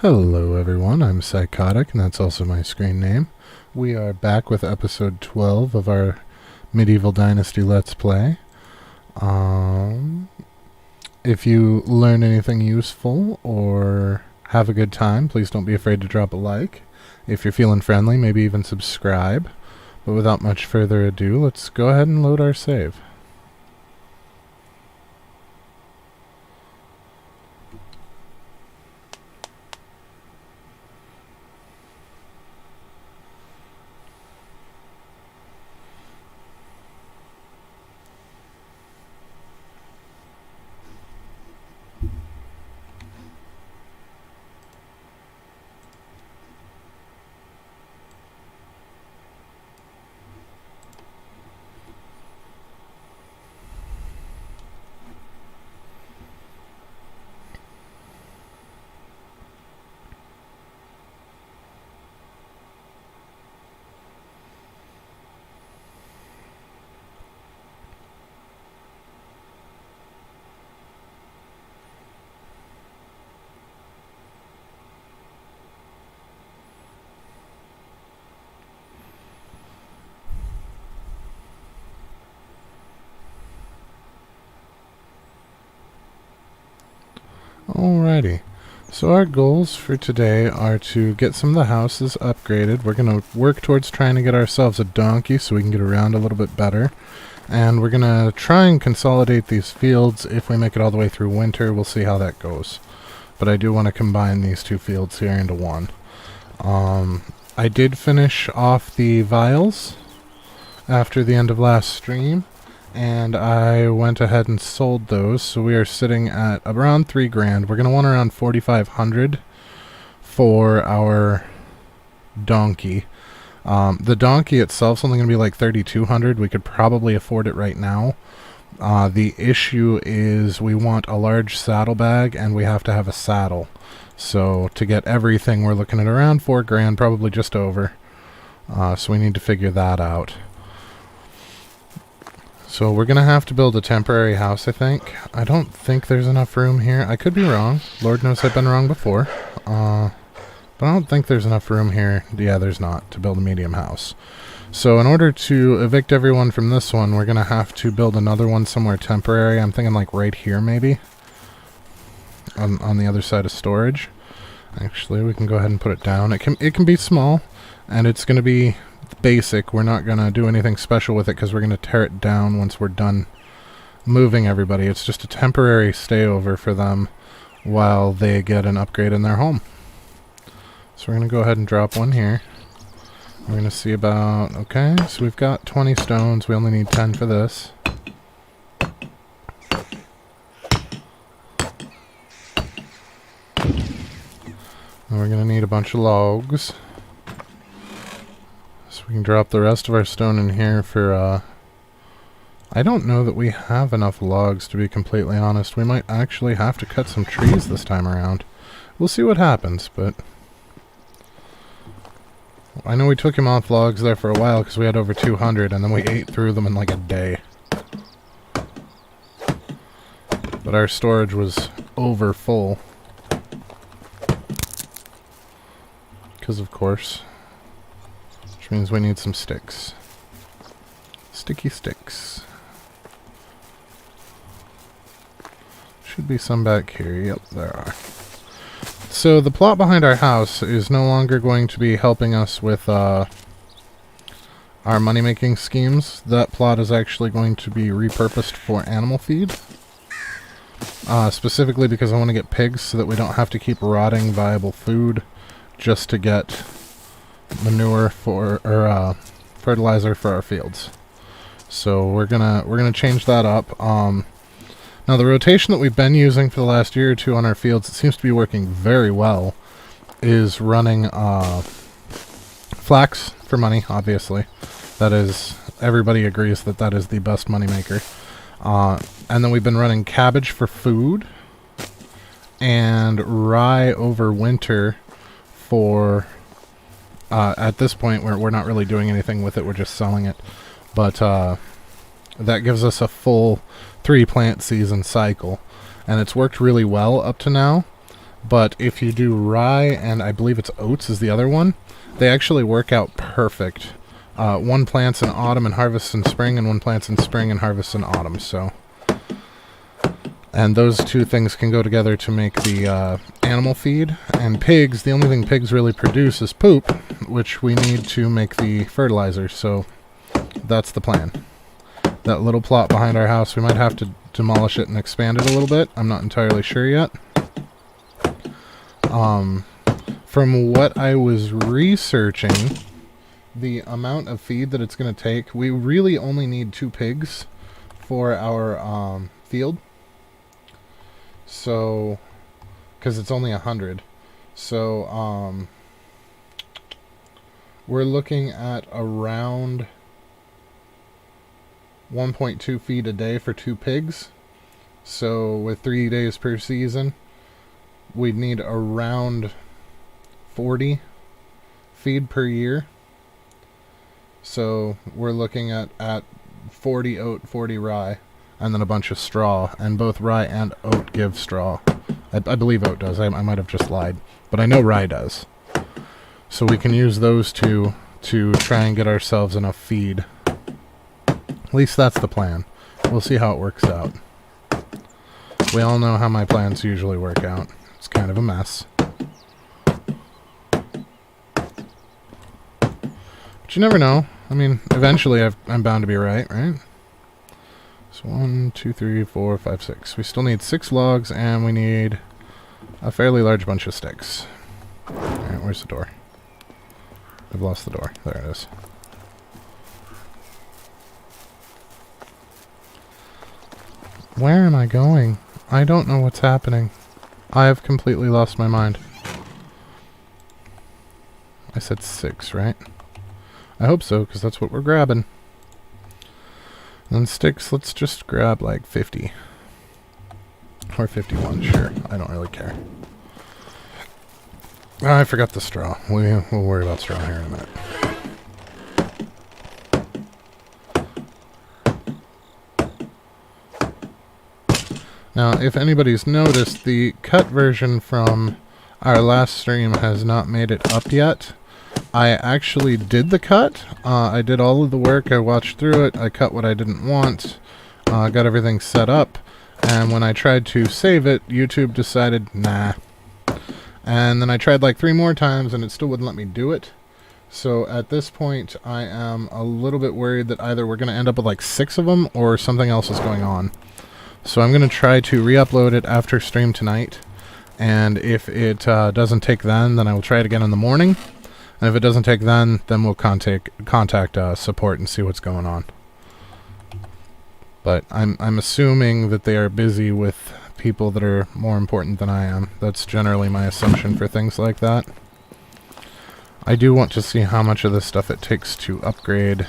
Hello everyone, I'm Psychotic, and that's also my screen name. We are back with episode 12 of our Medieval Dynasty Let's Play. If you learn anything useful or have a good time, please don't be afraid to drop a like. If you're feeling friendly, maybe even subscribe. But without much further ado, let's go ahead and load our save. Alrighty, so our goals for today are to get some of the houses upgraded. We're going to work towards trying to get ourselves a donkey so we can get around a little bit better. And we're going to try and consolidate these fields. If we make it all the way through winter, we'll see how that goes. But I do want to combine these two fields here into one. I did finish off the vials after the end of last stream, and I went ahead and sold those, so we are sitting at around 3 grand. We're going to want around 4,500 for our donkey. The donkey itself is only going to be like 3,200. We could probably afford it right now. The issue is we want a large saddlebag, and we have to have a saddle. So to get everything, we're looking at around 4 grand, probably just over. So we need to figure that out. So we're going to have to build a temporary house, I think. I don't think there's enough room here. I could be wrong. Lord knows I've been wrong before. But I don't think there's enough room here. Yeah, there's not, to build a medium house. So in order to evict everyone from this one, we're going to have to build another one somewhere temporary. I'm thinking like right here, maybe. On the other side of storage. Actually, we can go ahead and put it down. It can be small, and it's going to be basic. We're not going to do anything special with it because we're going to tear it down once we're done moving everybody. It's just a temporary stayover for them while they get an upgrade in their home. So we're going to go ahead and drop one here. We're going to see about... Okay, so we've got 20 stones. We only need 10 for this. And we're going to need a bunch of logs. So we can drop the rest of our stone in here for, I don't know that we have enough logs, to be completely honest. We might actually have to cut some trees this time around. We'll see what happens, but... I know we took him off logs there for a while because we had over 200, and then we ate through them in like a day. But our storage was over full. Because of course... Which means we need some sticks. Sticky sticks. Should be some back here. Yep, there are. So the plot behind our house is no longer going to be helping us with our money-making schemes. That plot is actually going to be repurposed for animal feed. Specifically because I want to get pigs so that we don't have to keep rotting viable food just to get manure for, or fertilizer for our fields. So we're gonna change that up. Now the rotation that we've been using for the last year or two on our fields, it seems to be working very well, is running flax for money, obviously. That is, everybody agrees that that is the best money maker. And then we've been running cabbage for food, and rye over winter for... at this point, we're not really doing anything with it, we're just selling it. But that gives us a full 3 plant season cycle. And it's worked really well up to now. But if you do rye and I believe it's oats is the other one, they actually work out perfect. One plants in autumn and harvests in spring, and one plants in spring and harvests in autumn. So, and those two things can go together to make the animal feed. And pigs, the only thing pigs really produce is poop, which we need to make the fertilizer. So that's the plan. That little plot behind our house, we might have to demolish it and expand it a little bit. I'm not entirely sure yet. From what I was researching, the amount of feed that it's going to take, we really only need 2 pigs for our field. So, because it's only 100. So, we're looking at around 1.2 feed a day for 2 pigs. So, with 3 days per season, we'd need around 40 feed per year. So we're looking at 40 oat, 40 rye, and then a bunch of straw. And both rye and oat give straw. I believe oat does. I might have just lied. But I know rye does. So we can use those two to try and get ourselves enough feed. At least that's the plan. We'll see how it works out. We all know how my plans usually work out. It's kind of a mess. But you never know. I mean, eventually I'm bound to be right? So 1, 2, 3, 4, 5, 6. We still need 6 logs, and we need a fairly large bunch of sticks. Alright, where's the door? I've lost the door. There it is. Where am I going? I don't know what's happening. I have completely lost my mind. I said 6, right? I hope so, because that's what we're grabbing. And sticks, let's just grab like 50. Or 51, sure. I don't really care. Oh, I forgot the straw. We'll worry about straw here in a minute. Now, if anybody's noticed, the cut version from our last stream has not made it up yet. I actually did the cut. I did all of the work. I watched through it. I cut what I didn't want. Got everything set up. And when I tried to save it, YouTube decided, nah. And then I tried like 3 more times, and it still wouldn't let me do it. So at this point, I am a little bit worried that either we're going to end up with like 6 of them, or something else is going on. So I'm going to try to re-upload it after stream tonight. And if it doesn't take then I will try it again in the morning. And if it doesn't take then we'll contact support and see what's going on. But I'm assuming that they are busy with people that are more important than I am. That's generally my assumption for things like that. I do want to see how much of this stuff it takes to upgrade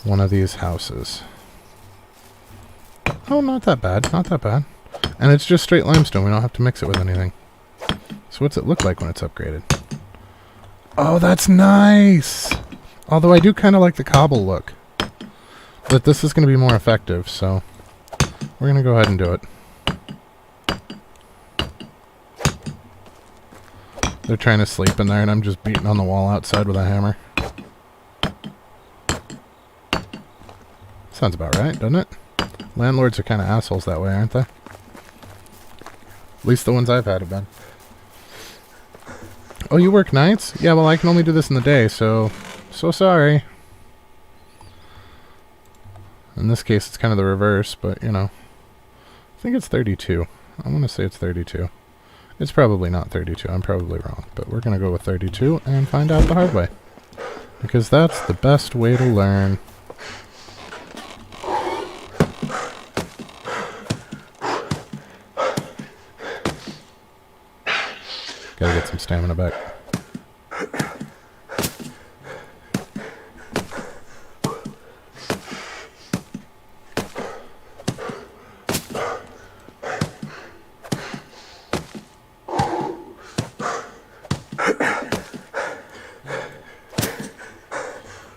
one of these houses. Oh, not that bad. Not that bad. And it's just straight limestone. We don't have to mix it with anything. So what's it look like when it's upgraded? Oh, that's nice! Although I do kind of like the cobble look. But this is going to be more effective, so we're going to go ahead and do it. They're trying to sleep in there, and I'm just beating on the wall outside with a hammer. Sounds about right, doesn't it? Landlords are kind of assholes that way, aren't they? At least the ones I've had have been. Oh, you work nights? Yeah, well, I can only do this in the day, so sorry. In this case, it's kind of the reverse, but, you know. I think it's 32. I want to say it's 32. It's probably not 32. I'm probably wrong, but we're going to go with 32 and find out the hard way. Because that's the best way to learn. Gotta get some stamina back.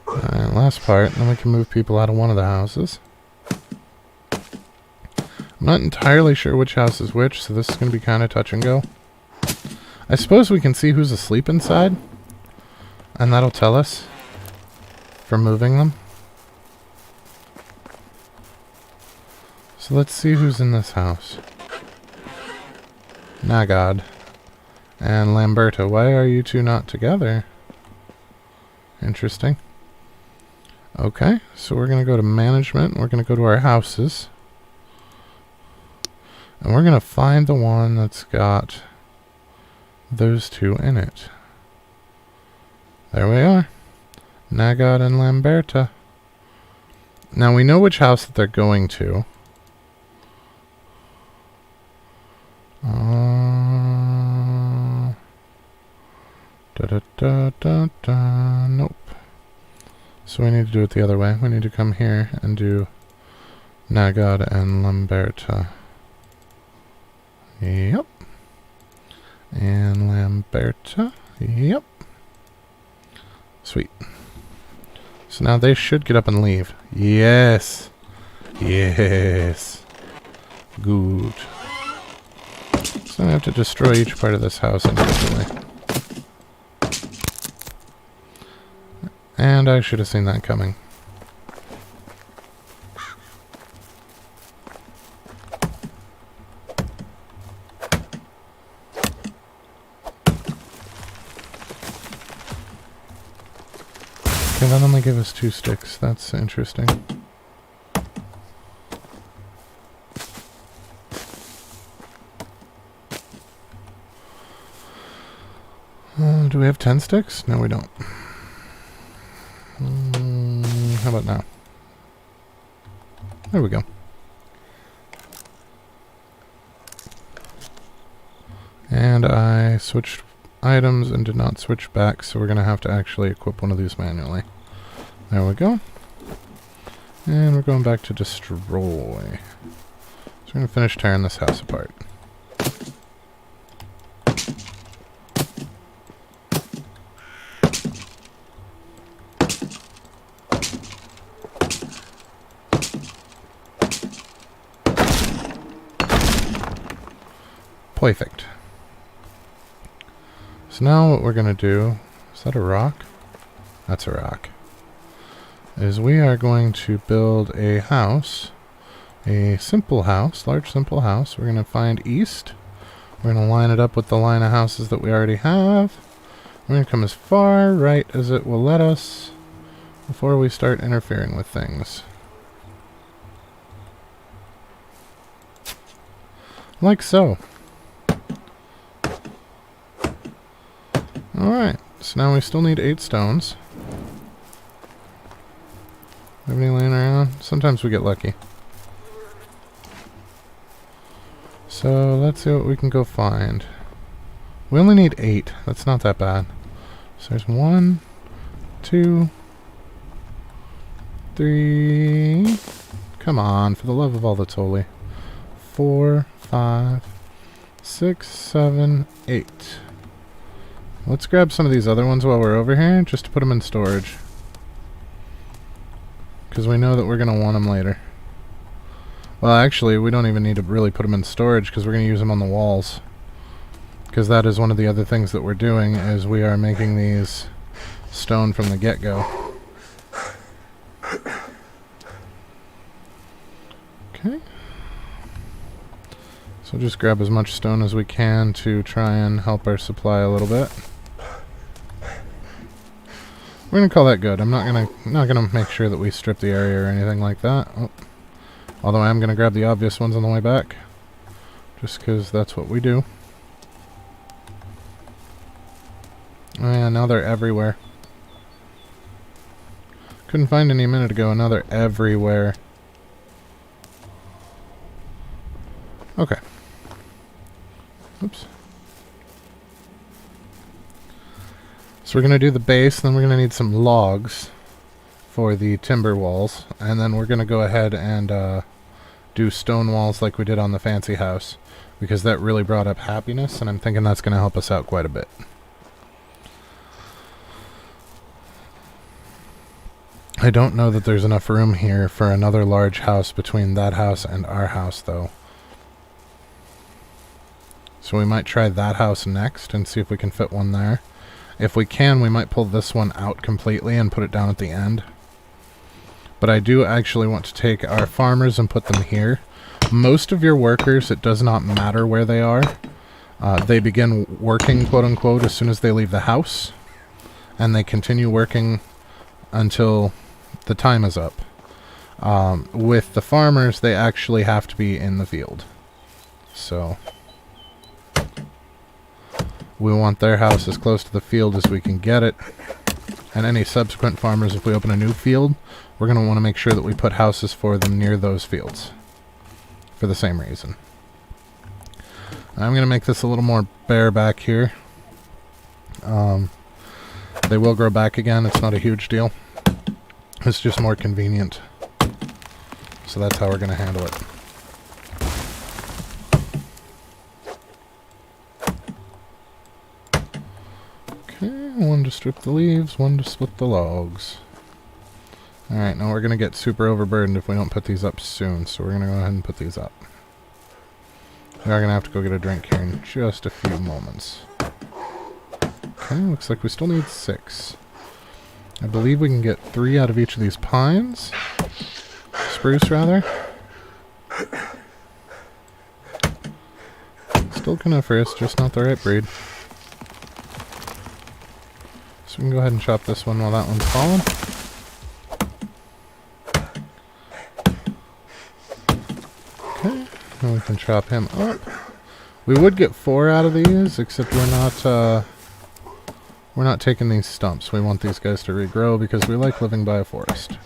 Alright, last part, then we can move people out of one of the houses. I'm not entirely sure which house is which, so this is going to be kind of touch and go. I suppose we can see who's asleep inside, and that'll tell us for moving them. So let's see who's in this house. Nagad and Lamberta. Why are you two not together? Interesting. Okay, so we're going to go to management. We're going to go to our houses. And we're going to find the one that's got those two in it. There we are. Nagad and Lamberta. Now we know which house that they're going to. Nope. So we need to do it the other way. We need to come here and do Nagad and Lamberta. Yep. And Lamberta. Yep. Sweet. So now they should get up and leave. Yes. Yes. Good. So I have to destroy each part of this house individually. And I should have seen that coming. Okay, that only gave us 2 sticks. That's interesting. Do we have 10 sticks? No, we don't. How about now? There we go. And I switched items and did not switch back, so we're going to have to actually equip one of these manually. There we go. And we're going back to destroy. So we're going to finish tearing this house apart. Perfect. So now what we're going to do, is that a rock? That's a rock. Is we are going to build a house, a simple house, large simple house. We're going to find east. We're going to line it up with the line of houses that we already have. We're going to come as far right as it will let us before we start interfering with things. Like so. Alright, so now we still need 8 stones. Have any laying around? Sometimes we get lucky. So let's see what we can go find. We only need 8. That's not that bad. So there's 1, 2, 3. Come on, for the love of all that's holy. 4, 5, 6, 7, 8. Let's grab some of these other ones while we're over here, just to put them in storage. Because we know that we're going to want them later. Well, actually, we don't even need to really put them in storage, because we're going to use them on the walls. Because that is one of the other things that we're doing, is we are making these stone from the get-go. Okay. So just grab as much stone as we can to try and help our supply a little bit. We're gonna call that good. I'm not gonna make sure that we strip the area or anything like that. Oh. Although I am gonna grab the obvious ones on the way back, just because that's what we do. Oh yeah, now they're everywhere. Couldn't find any a minute ago, and now they're everywhere. Okay. Oops. So we're going to do the base, then we're going to need some logs for the timber walls, and then we're going to go ahead and do stone walls like we did on the fancy house, because that really brought up happiness, and I'm thinking that's going to help us out quite a bit. I don't know that there's enough room here for another large house between that house and our house, though. So we might try that house next and see if we can fit one there. If we can, we might pull this one out completely and put it down at the end. But I do actually want to take our farmers and put them here. Most of your workers, it does not matter where they are. They begin working, quote-unquote, as soon as they leave the house. And they continue working until the time is up. With the farmers, they actually have to be in the field. So we want their house as close to the field as we can get it. And any subsequent farmers, if we open a new field, we're going to want to make sure that we put houses for them near those fields. For the same reason. I'm going to make this a little more bare back here. They will grow back again. It's not a huge deal. It's just more convenient. So that's how we're going to handle it. Okay, one to strip the leaves, one to split the logs. Alright, now we're going to get super overburdened if we don't put these up soon, so we're going to go ahead and put these up. We are going to have to go get a drink here in just a few moments. Okay, looks like we still need 6. I believe we can get 3 out of each of these pines. Spruce, rather. Still coniferous, just not the right breed. So we can go ahead and chop this one while that one's falling. Okay, now we can chop him up. We would get 4 out of these, except we're not taking these stumps. We want these guys to regrow because we like living by a forest.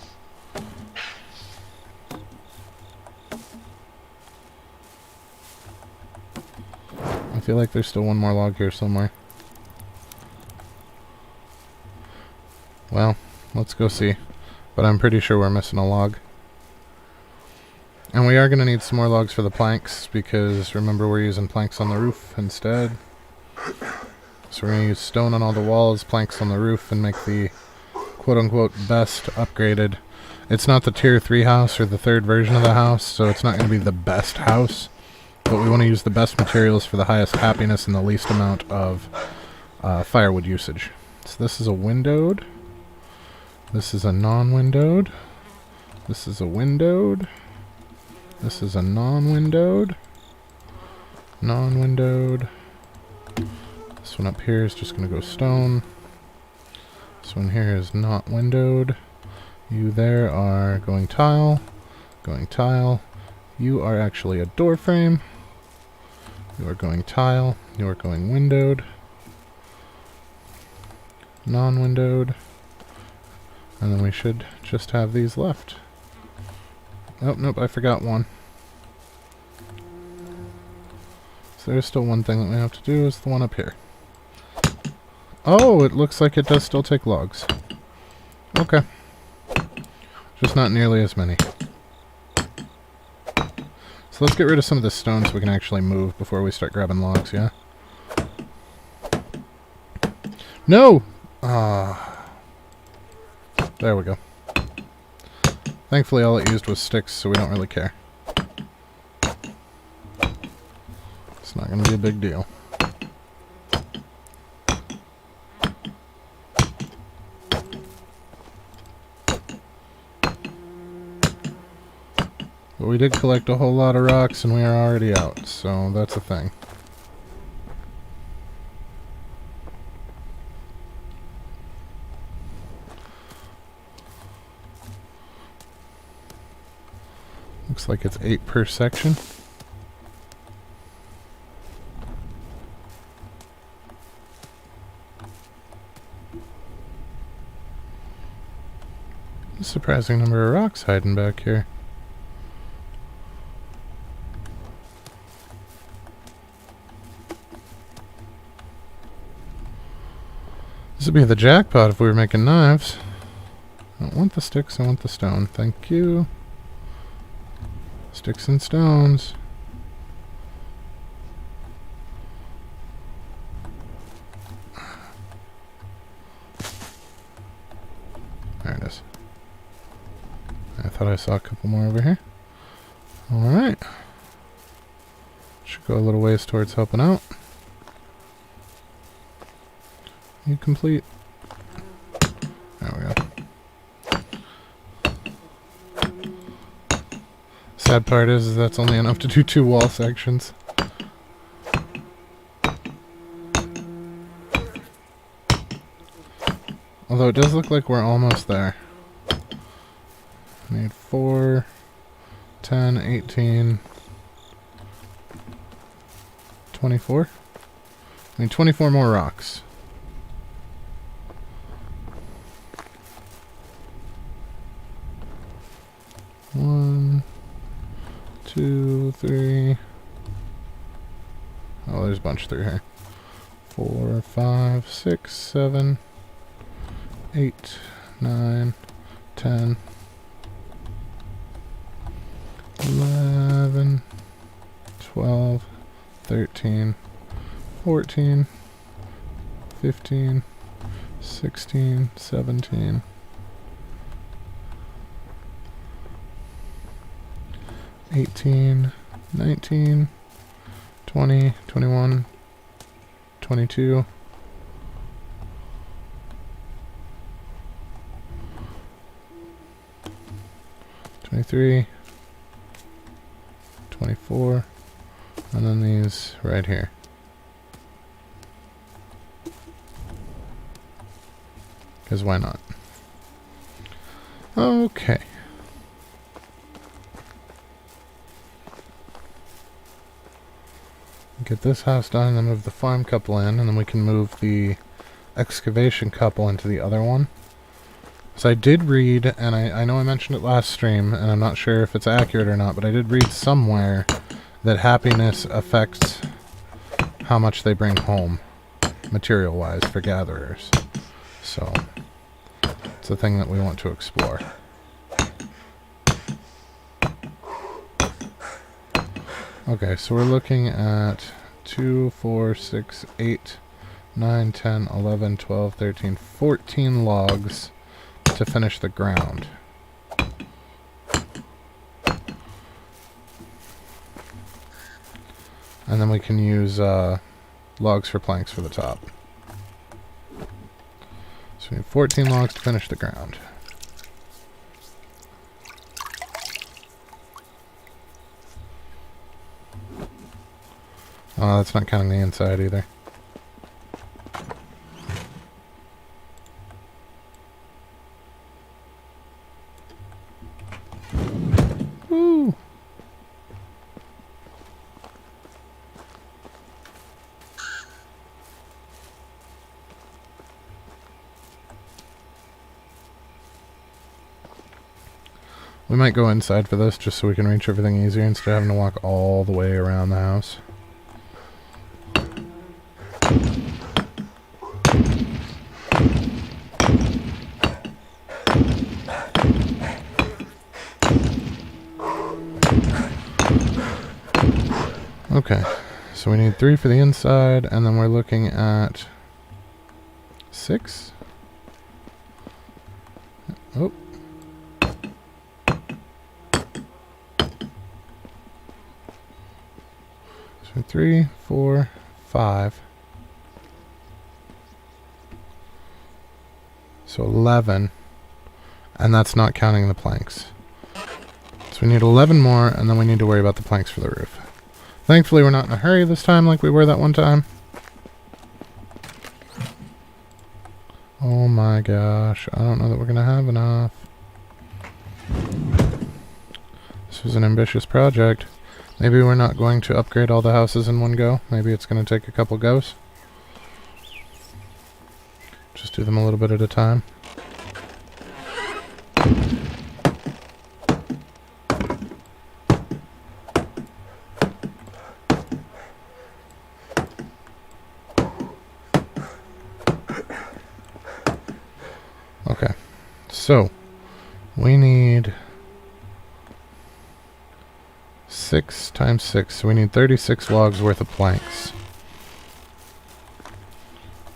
I feel like there's still one more log here somewhere. Well, let's go see. But I'm pretty sure we're missing a log. And we are going to need some more logs for the planks, because remember we're using planks on the roof instead. So we're going to use stone on all the walls, planks on the roof, and make the quote-unquote best upgraded. It's not the tier 3 house or the 3rd version of the house, so it's not going to be the best house. But we want to use the best materials for the highest happiness and the least amount of firewood usage. So this is a windowed. This is a non-windowed. This is a windowed. This is a non-windowed. Non-windowed. This one up here is just going to go stone. This one here is not windowed. You there are going tile. Going tile. You are actually a door frame. You are going tile. You are going windowed. Non-windowed. And then we should just have these left. Oh, nope, I forgot one. So there's still one thing that we have to do, is the one up here. Oh, it looks like it does still take logs. Okay. Just not nearly as many. So let's get rid of some of this stone so we can actually move before we start grabbing logs, yeah? No! There we go. Thankfully all it used was sticks, so we don't really care. It's not going to be a big deal. But we did collect a whole lot of rocks and we are already out, so that's a thing. Looks like it's 8 per section. A surprising number of rocks hiding back here. This would be the jackpot if we were making knives. I don't want the sticks, I want the stone. Thank you. Sticks and stones. There it is. I thought I saw a couple more over here. Alright. Should go a little ways towards helping out. You complete. There we go. Sad part is that's only enough to do 2 wall sections. Although it does look like we're almost there. Need 4, 10, 18, 24. I need 24 more rocks. One, 2, 3. Oh, there's a bunch through here. 4, 5, 6, 7, 8, 9, 10, 11, 12, 13, 14, 15, 16, 17, 18, 19, 20, 21, 22, 23, 24, and then these right here. Because why not? Okay. Get this house done and then move the farm couple in, and then we can move the excavation couple into the other one. So I did read, and I know I mentioned it last stream, and I'm not sure if it's accurate or not, but I did read somewhere that happiness affects how much they bring home, material-wise, for gatherers. So, it's a thing that we want to explore. Okay, so we're looking at 2, 4, 6, 8, 9, 10, 11, 12, 13, 14 logs to finish the ground. And then we can use logs for planks for the top. So we have 14 logs to finish the ground. Oh, that's not counting the inside either. Woo! We might go inside for this just so we can reach everything easier instead of having to walk all the way around the house. Okay, so we need 3 for the inside, and then we're looking at 6. Oh. So 3, 4, 5. So 11. And that's not counting the planks. So we need 11 more, and then we need to worry about the planks for the roof. Thankfully, we're not in a hurry this time like we were that one time. Oh my gosh, I don't know that we're going to have enough. This was an ambitious project. Maybe we're not going to upgrade all the houses in one go. Maybe it's going to take a couple goes. Just do them a little bit at a time. Okay, so we need 6 times 6, so we need 36 logs worth of planks.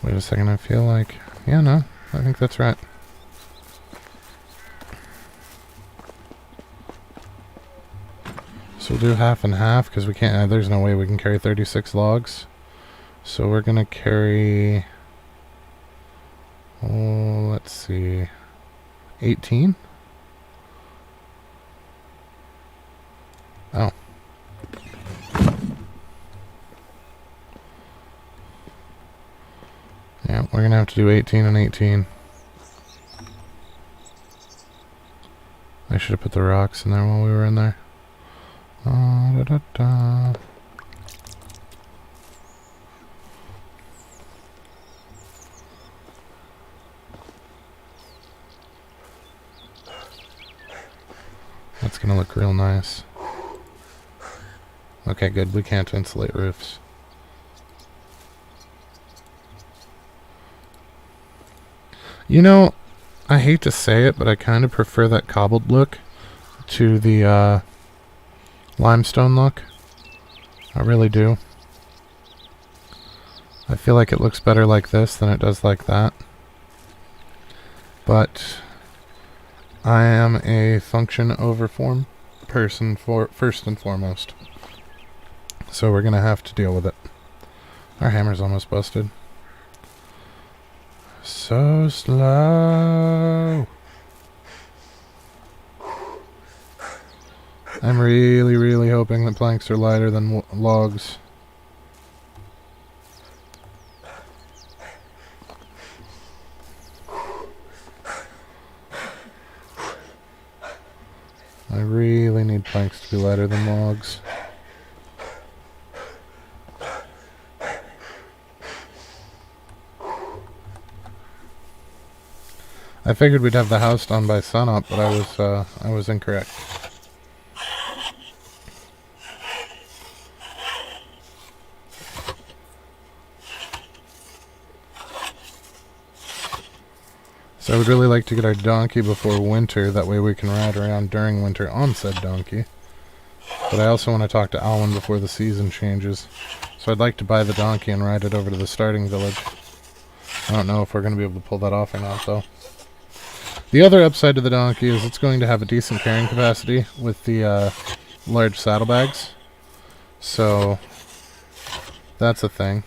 Wait a second, I feel like... Yeah, no, I think that's right. So So we'll do half and half, because we can't, there's no way we can carry 36 logs. So we're gonna carry, oh, let's see, 18? Oh. Yeah, we're gonna have to do 18 and 18. I should have put the rocks in there while we were in there. Da, da, da. That's gonna look real nice. Okay, good. We can't insulate roofs. You know, I hate to say it, but I kind of prefer that cobbled look to the limestone look. I really do. I feel like it looks better like this than it does like that. But I am a function over form person first and foremost. So we're gonna have to deal with it. Our hammer's almost busted. So slow. I'm really, really hoping that planks are lighter than logs. I really need planks to be lighter than logs. I figured we'd have the house done by sunup, but I was incorrect. So I would really like to get our donkey before winter, that way we can ride around during winter on said donkey. But I also want to talk to Alwyn before the season changes. So I'd like to buy the donkey and ride it over to the starting village. I don't know if we're going to be able to pull that off or not, though. The other upside to the donkey is it's going to have a decent carrying capacity with the large saddlebags. So that's a thing.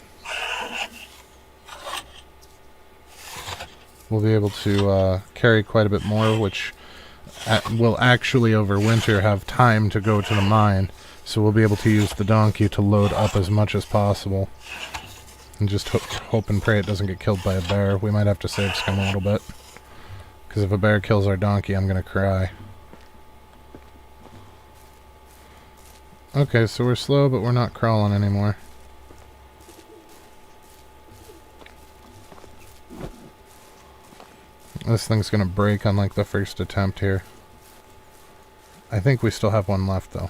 We'll be able to carry quite a bit more, which will actually over winter have time to go to the mine. So we'll be able to use the donkey to load up as much as possible. And just hope and pray it doesn't get killed by a bear. We might have to save Scum a little bit. Because if a bear kills our donkey, I'm gonna cry. Okay, so we're slow, but we're not crawling anymore. This thing's gonna break on like the first attempt here. I think we still have one left, though.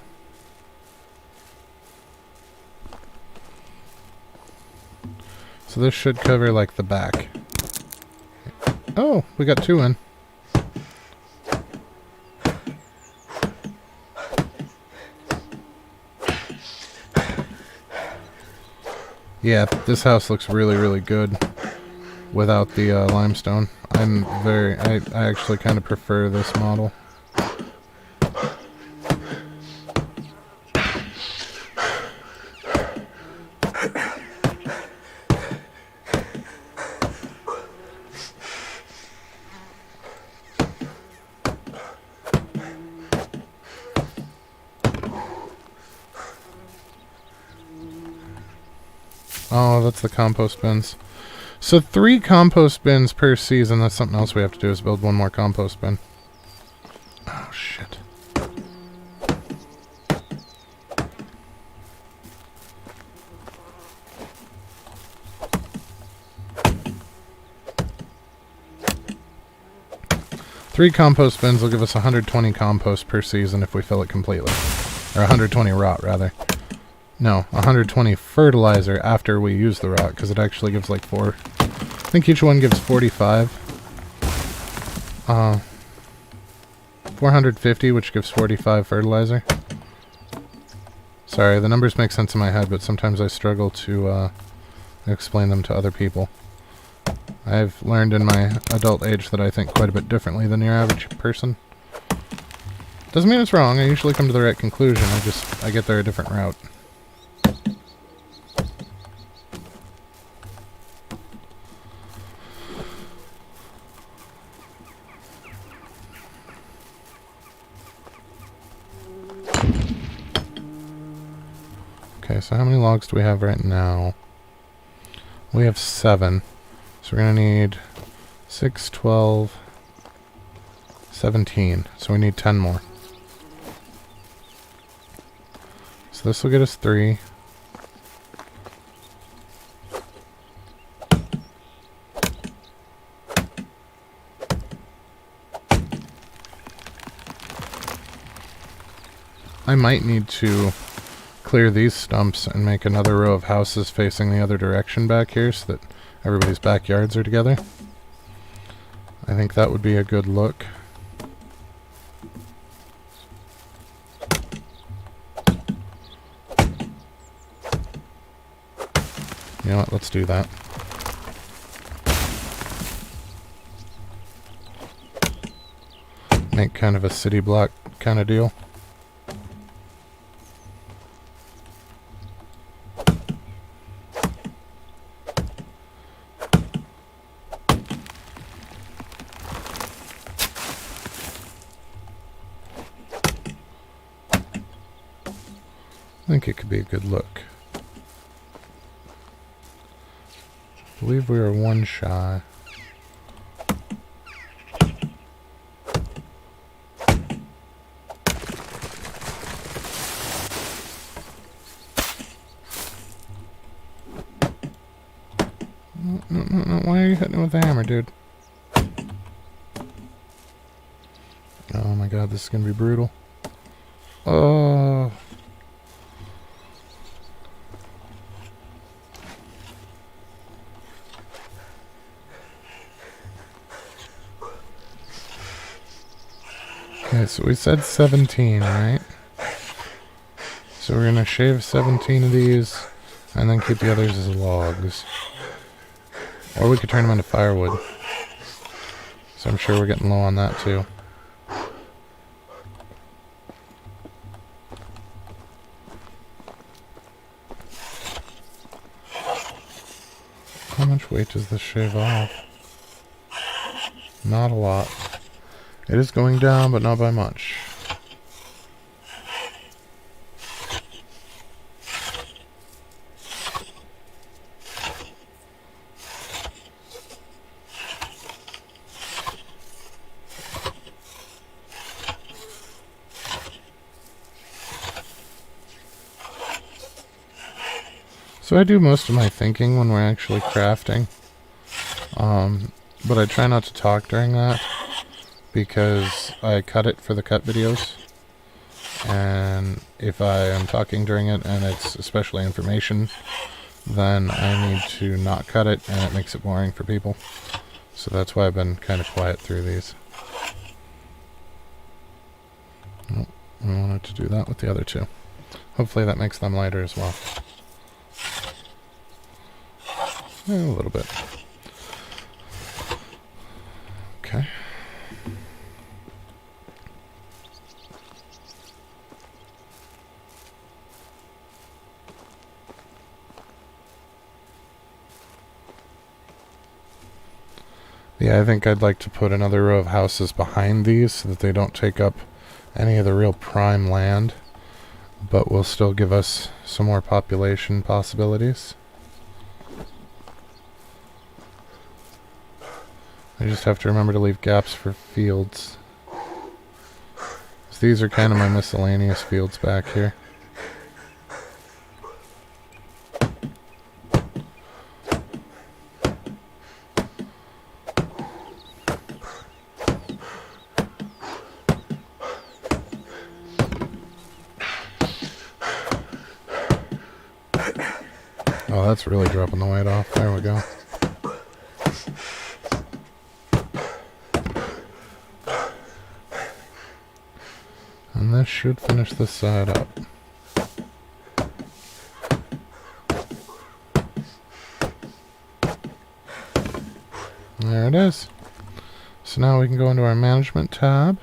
So this should cover like the back. Oh, we got two in. Yeah, this house looks really, really good without the limestone. I actually kind of prefer this model. Oh, that's the compost bins. So 3 compost bins per season. That's something else we have to do, is build one more compost bin. Oh, shit. Three compost bins will give us 120 compost per season if we fill it completely. Or 120 rot, rather. No, 120 fertilizer after we use the rock, because it actually gives like 4. I think each one gives 45. 450, which gives 45 fertilizer. Sorry, the numbers make sense in my head, but sometimes I struggle to explain them to other people. I've learned in my adult age that I think quite a bit differently than your average person. Doesn't mean it's wrong. I usually come to the right conclusion. I get there a different route. Okay, so how many logs do we have right now? We have 7. So we're going to need 6, 12, 17. So we need 10 more. So this will get us 3. I might need to clear these stumps and make another row of houses facing the other direction back here so that everybody's backyards are together. I think that would be a good look. You know what, let's do that. Make kind of a city block kind of deal. I think it could be a good look. I believe we are 1 shy. No, why are you hitting it with the hammer, dude? Oh my god, this is gonna be brutal. Oh. Okay, so we said 17, right? So we're gonna shave 17 of these, and then keep the others as logs. Or we could turn them into firewood. So I'm sure we're getting low on that too. How much weight does this shave off? Not a lot. It is going down, but not by much. So I do most of my thinking when we're actually crafting. But I try not to talk during that, because I cut it for the cut videos. And if I am talking during it, and it's especially information, then I need to not cut it, and it makes it boring for people. So that's why I've been kind of quiet through these. Oh, I wanted to do that with the other 2. Hopefully that makes them lighter as well. A little bit. Okay. Yeah, I think I'd like to put another row of houses behind these so that they don't take up any of the real prime land, but will still give us some more population possibilities. I just have to remember to leave gaps for fields. So these are kind of my miscellaneous fields back here. Oh, that's really dropping the weight off. There we go. And this should finish this side up. There it is. So now we can go into our management tab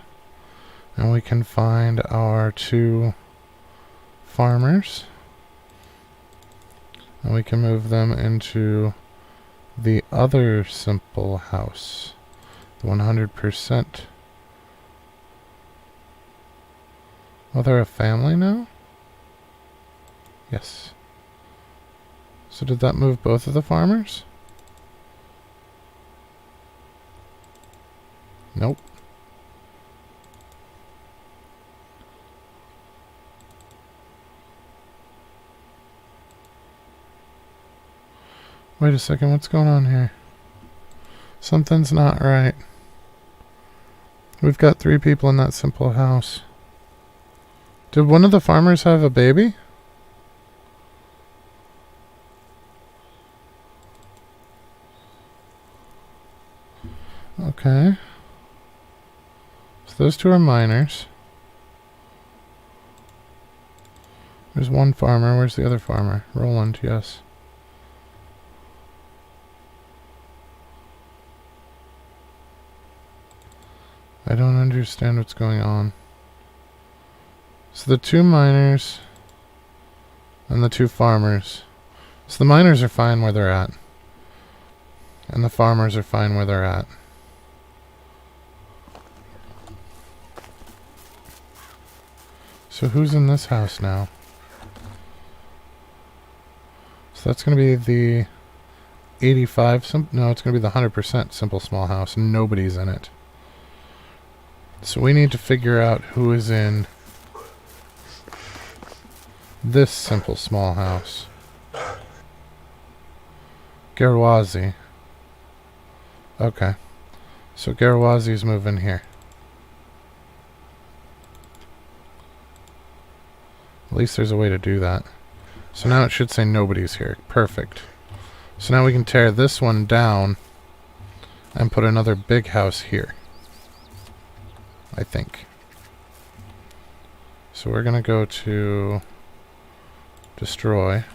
And we can find our 2 farmers. And we can move them into the other simple house. The 100%. Oh, they're a family now? Yes. So did that move both of the farmers? Nope. Wait a second, what's going on here? Something's not right. We've got 3 people in that simple house. Did one of the farmers have a baby? Okay. So those 2 are minors. There's one farmer. Where's the other farmer? Roland, yes. I don't understand what's going on. So the 2 miners and the 2 farmers. So the miners are fine where they're at. And the farmers are fine where they're at. So who's in this house now? So that's going to be the 85... no, it's going to be the 100% simple small house. Nobody's in it. So we need to figure out who is in this simple small house. Gerwazi. Okay. So Gerwazi's moving here. At least there's a way to do that. So now it should say nobody's here. Perfect. So now we can tear this one down and put another big house here. I think. So we're gonna go to destroy.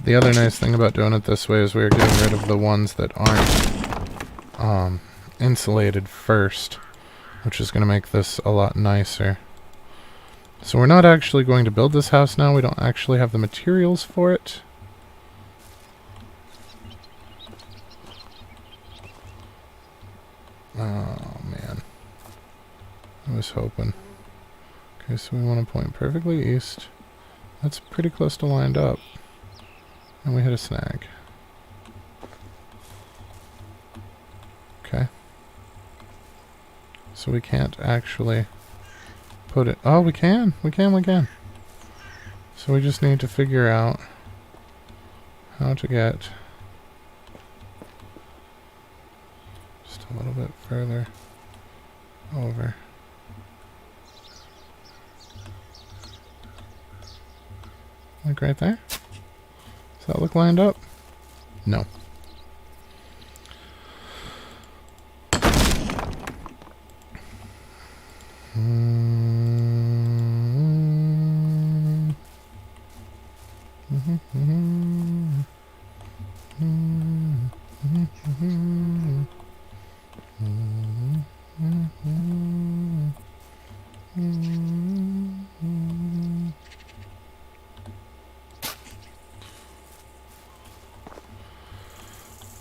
The other nice thing about doing it this way is we're getting rid of the ones that aren't insulated first, which is going to make this a lot nicer. So we're not actually going to build this house now. We don't actually have the materials for it. Oh, man. I was hoping. Okay, so we want to point perfectly east. That's pretty close to lined up. And we hit a snag. Okay. So we can't actually put it... oh, we can! We can! So we just need to figure out how to get just a little bit further over. Like right there? Does that look lined up? No.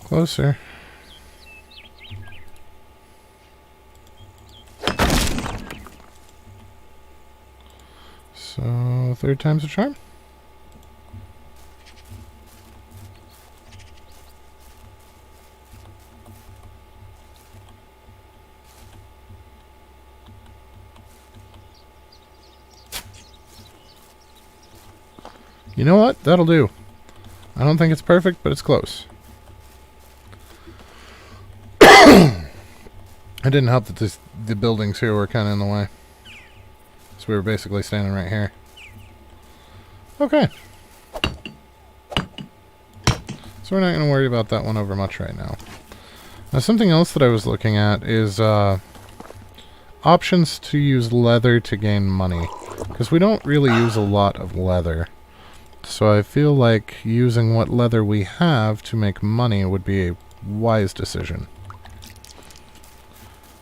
Closer. So, 3rd time's a charm? You know what? That'll do. I don't think it's perfect, but it's close. It didn't help that the buildings here were kind of in the way. So we were basically standing right here. Okay. So we're not going to worry about that one over much right now. Now something else that I was looking at is options to use leather to gain money. Because we don't really use a lot of leather. So I feel like using what leather we have to make money would be a wise decision.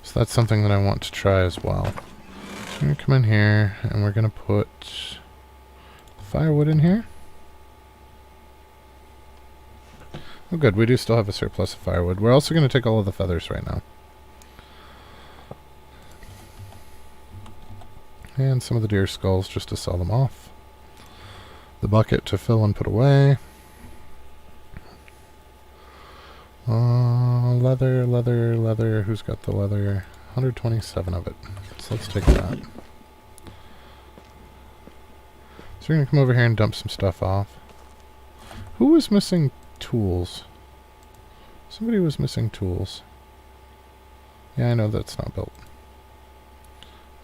So that's something that I want to try as well. So we're going to come in here and we're going to put firewood in here. Oh good, we do still have a surplus of firewood. We're also going to take all of the feathers right now. And some of the deer skulls just to sell them off. The bucket to fill and put away. Leather, leather, leather. Who's got the leather? 127 of it. So let's take that. So we're going to come over here and dump some stuff off. Who was missing tools? Somebody was missing tools. Yeah, I know that's not built.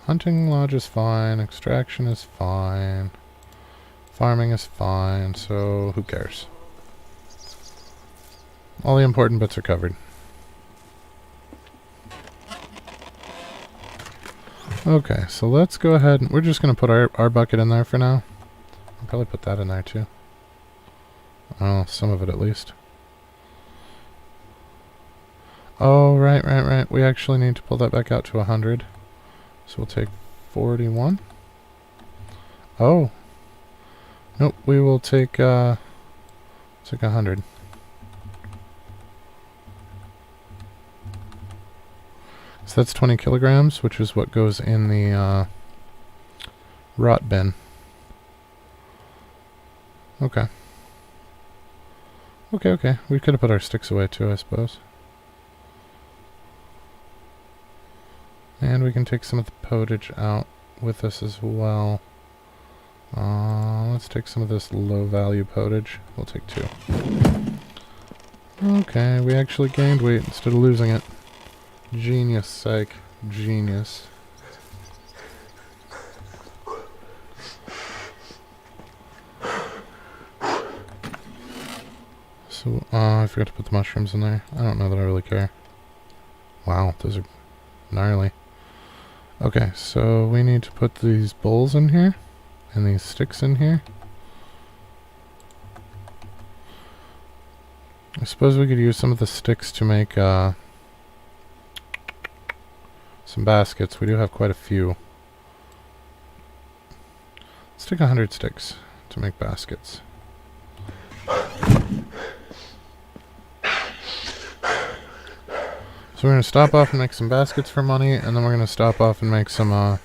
Hunting lodge is fine. Extraction is fine. Farming is fine. So who cares? All the important bits are covered. Okay, so let's go ahead and we're just going to put our bucket in there for now. I'll probably put that in there too. Oh, some of it at least. Oh, right. We actually need to pull that back out to 100. So we'll take 41. Oh. Nope, we will take 100. So that's 20 kilograms, which is what goes in the rot bin. Okay. Okay. We could have put our sticks away too, I suppose. And we can take some of the potage out with us as well. Let's take some of this low value potage. We'll take 2. Okay, we actually gained weight instead of losing it. Genius, psych. Genius. So, I forgot to put the mushrooms in there. I don't know that I really care. Wow, those are gnarly. Okay, so we need to put these bowls in here. And these sticks in here. I suppose we could use some of the sticks to make, some baskets. We do have quite a few. Let's take 100 sticks to make baskets. So we're going to stop off and make some baskets for money, and then we're going to stop off and make some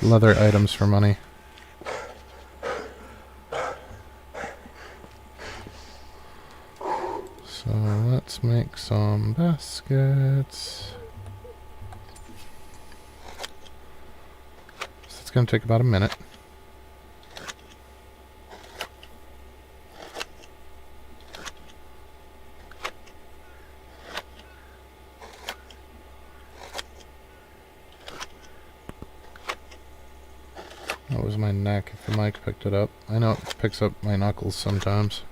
leather items for money. So let's make some baskets. So it's going to take about a minute. That was my neck if the mic picked it up. I know it picks up my knuckles sometimes.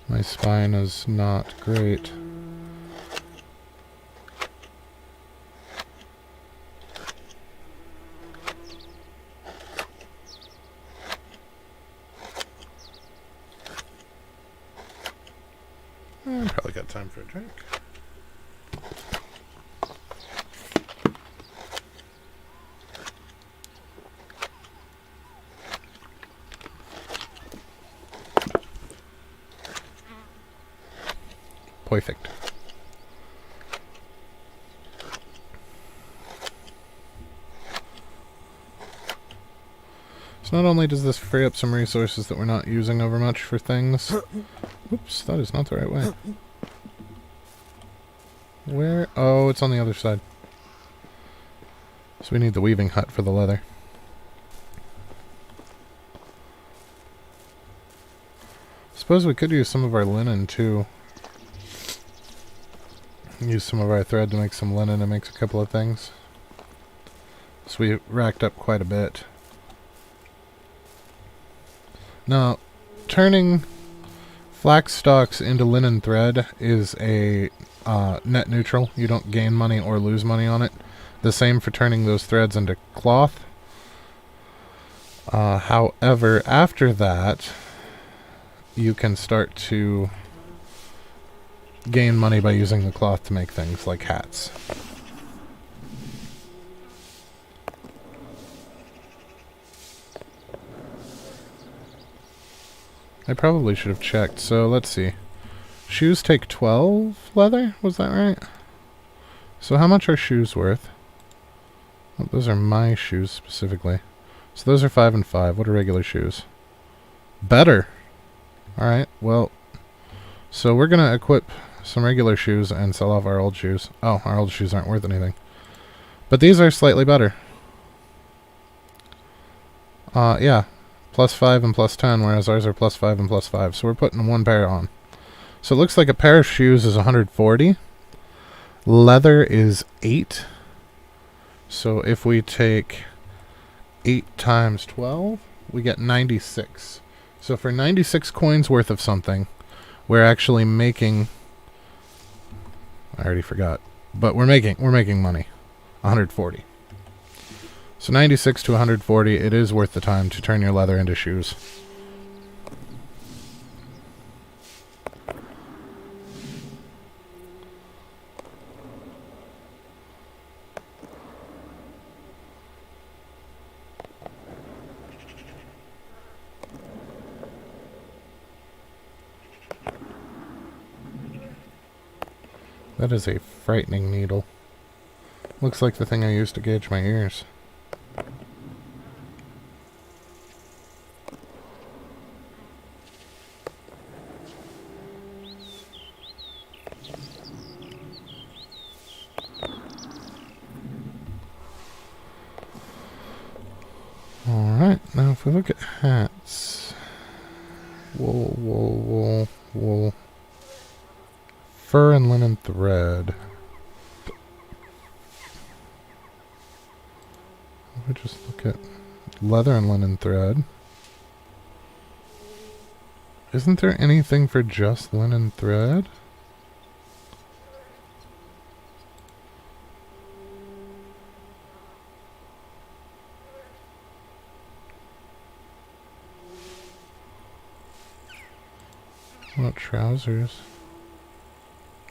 My spine is not great. Probably got time for a drink. Perfect. So not only does this free up some resources that we're not using over much for things. Whoops, that is not the right way. Where? Oh, it's on the other side. So we need the weaving hut for the leather. Suppose we could use some of our linen too. Use some of our thread to make some linen and makes a couple of things. So we racked up quite a bit. Now, turning flax stalks into linen thread is a net neutral. You don't gain money or lose money on it. The same for turning those threads into cloth. However, after that, you can start to gain money by using the cloth to make things like hats. I probably should have checked. So let's see. Shoes take 12 leather? Was that right? So how much are shoes worth? Oh, those are my shoes specifically. So those are 5 and 5. What are regular shoes? Better. Alright, well. So we're going to equip some regular shoes and sell off our old shoes. Oh, our old shoes aren't worth anything. But these are slightly better. Yeah. +5 and +10, whereas ours are +5 and +5. So we're putting one pair on. So it looks like a pair of shoes is 140. Leather is 8. So if we take 8 times 12, we get 96. So for 96 coins worth of something, we're actually making... I already forgot. But we're making money. 140. So 96 to 140, it is worth the time to turn your leather into shoes. That is a frightening needle. Looks like the thing I used to gauge my ears. Alright, now if we look at hats... Wool, wool, wool, wool. Fur and linen thread. If we just look at leather and linen thread. Isn't there anything for just linen thread? What trousers?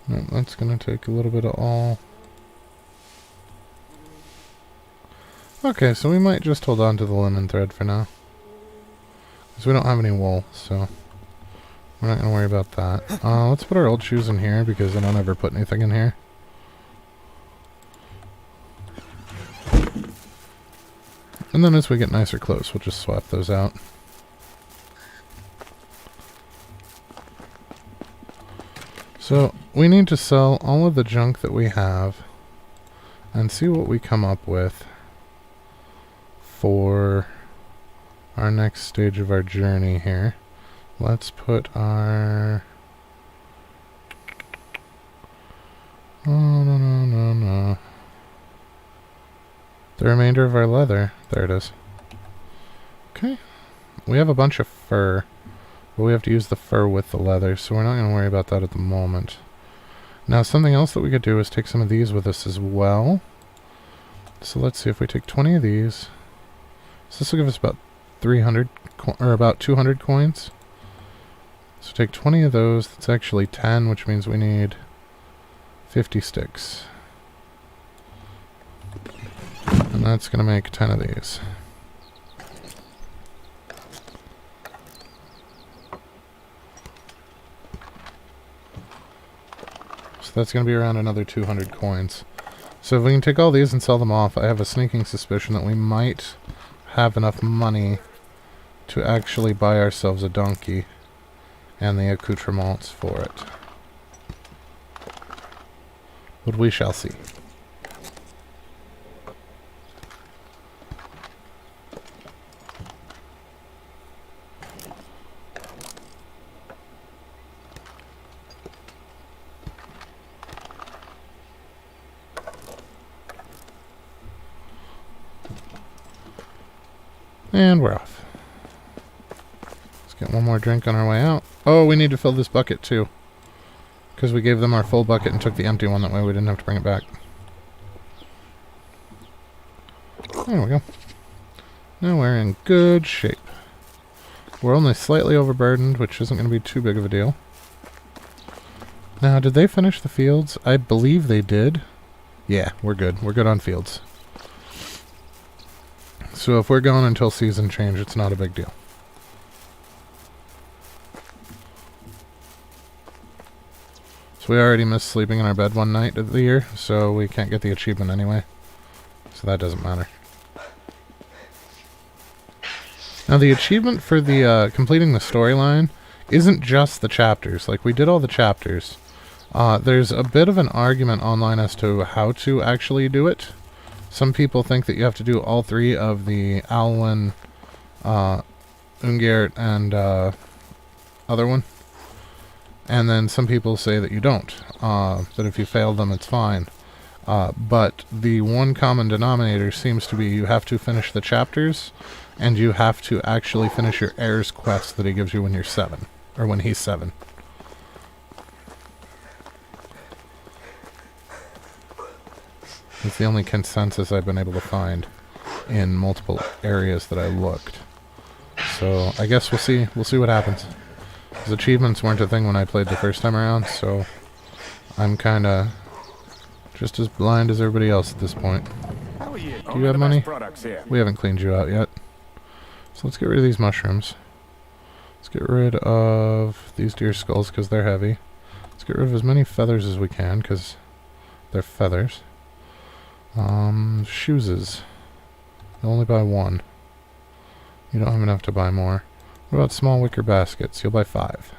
No, that's gonna take a little bit of all. Okay, so we might just hold on to the linen thread for now. Because we don't have any wool, so we're not gonna worry about that. Let's put our old shoes in here because I don't ever put anything in here. And then as we get nicer clothes, we'll just swap those out. So, we need to sell all of the junk that we have and see what we come up with for our next stage of our journey here. Let's put our... No. The remainder of our leather. There it is. Okay. We have a bunch of fur. But we have to use the fur with the leather, so we're not going to worry about that at the moment. Now, something else that we could do is take some of these with us as well. So let's see if we take 20 of these. So this will give us about 300, or about 200 coins. So take 20 of those. That's actually 10, which means we need 50 sticks. And that's going to make 10 of these. So that's going to be around another 200 coins. So if we can take all these and sell them off, I have a sneaking suspicion that we might have enough money to actually buy ourselves a donkey and the accoutrements for it. But we shall see. And we're off. Let's get one more drink on our way out. Oh, we need to fill this bucket too. Because we gave them our full bucket and took the empty one. That way we didn't have to bring it back. There we go. Now we're in good shape. We're only slightly overburdened, which isn't going to be too big of a deal. Now, did they finish the fields? I believe they did. Yeah, we're good. We're good on fields. So if we're going until season change, it's not a big deal. So we already missed sleeping in our bed one night of the year, so we can't get the achievement anyway. So that doesn't matter. Now the achievement for the completing the storyline isn't just the chapters. Like, we did all the chapters. There's a bit of an argument online as to how to actually do it. Some people think that you have to do all three of the Alwyn, Ungert, and other one. And then some people say that you don't. That if you fail them, it's fine. But the one common denominator seems to be you have to finish the chapters, and you have to actually finish your heirs quest that he gives you when you're 7. Or when he's 7. It's the only consensus I've been able to find in multiple areas that I looked. So I guess we'll see what happens. Because achievements weren't a thing when I played the first time around, so I'm kinda just as blind as everybody else at this point. How are you? Do you have money? We haven't cleaned you out yet. So let's get rid of these mushrooms. Let's get rid of these deer skulls because they're heavy. Let's get rid of as many feathers as we can because they're feathers. Shoeses. You'll only buy 1. You don't have enough to buy more. What about small wicker baskets? You'll buy 5.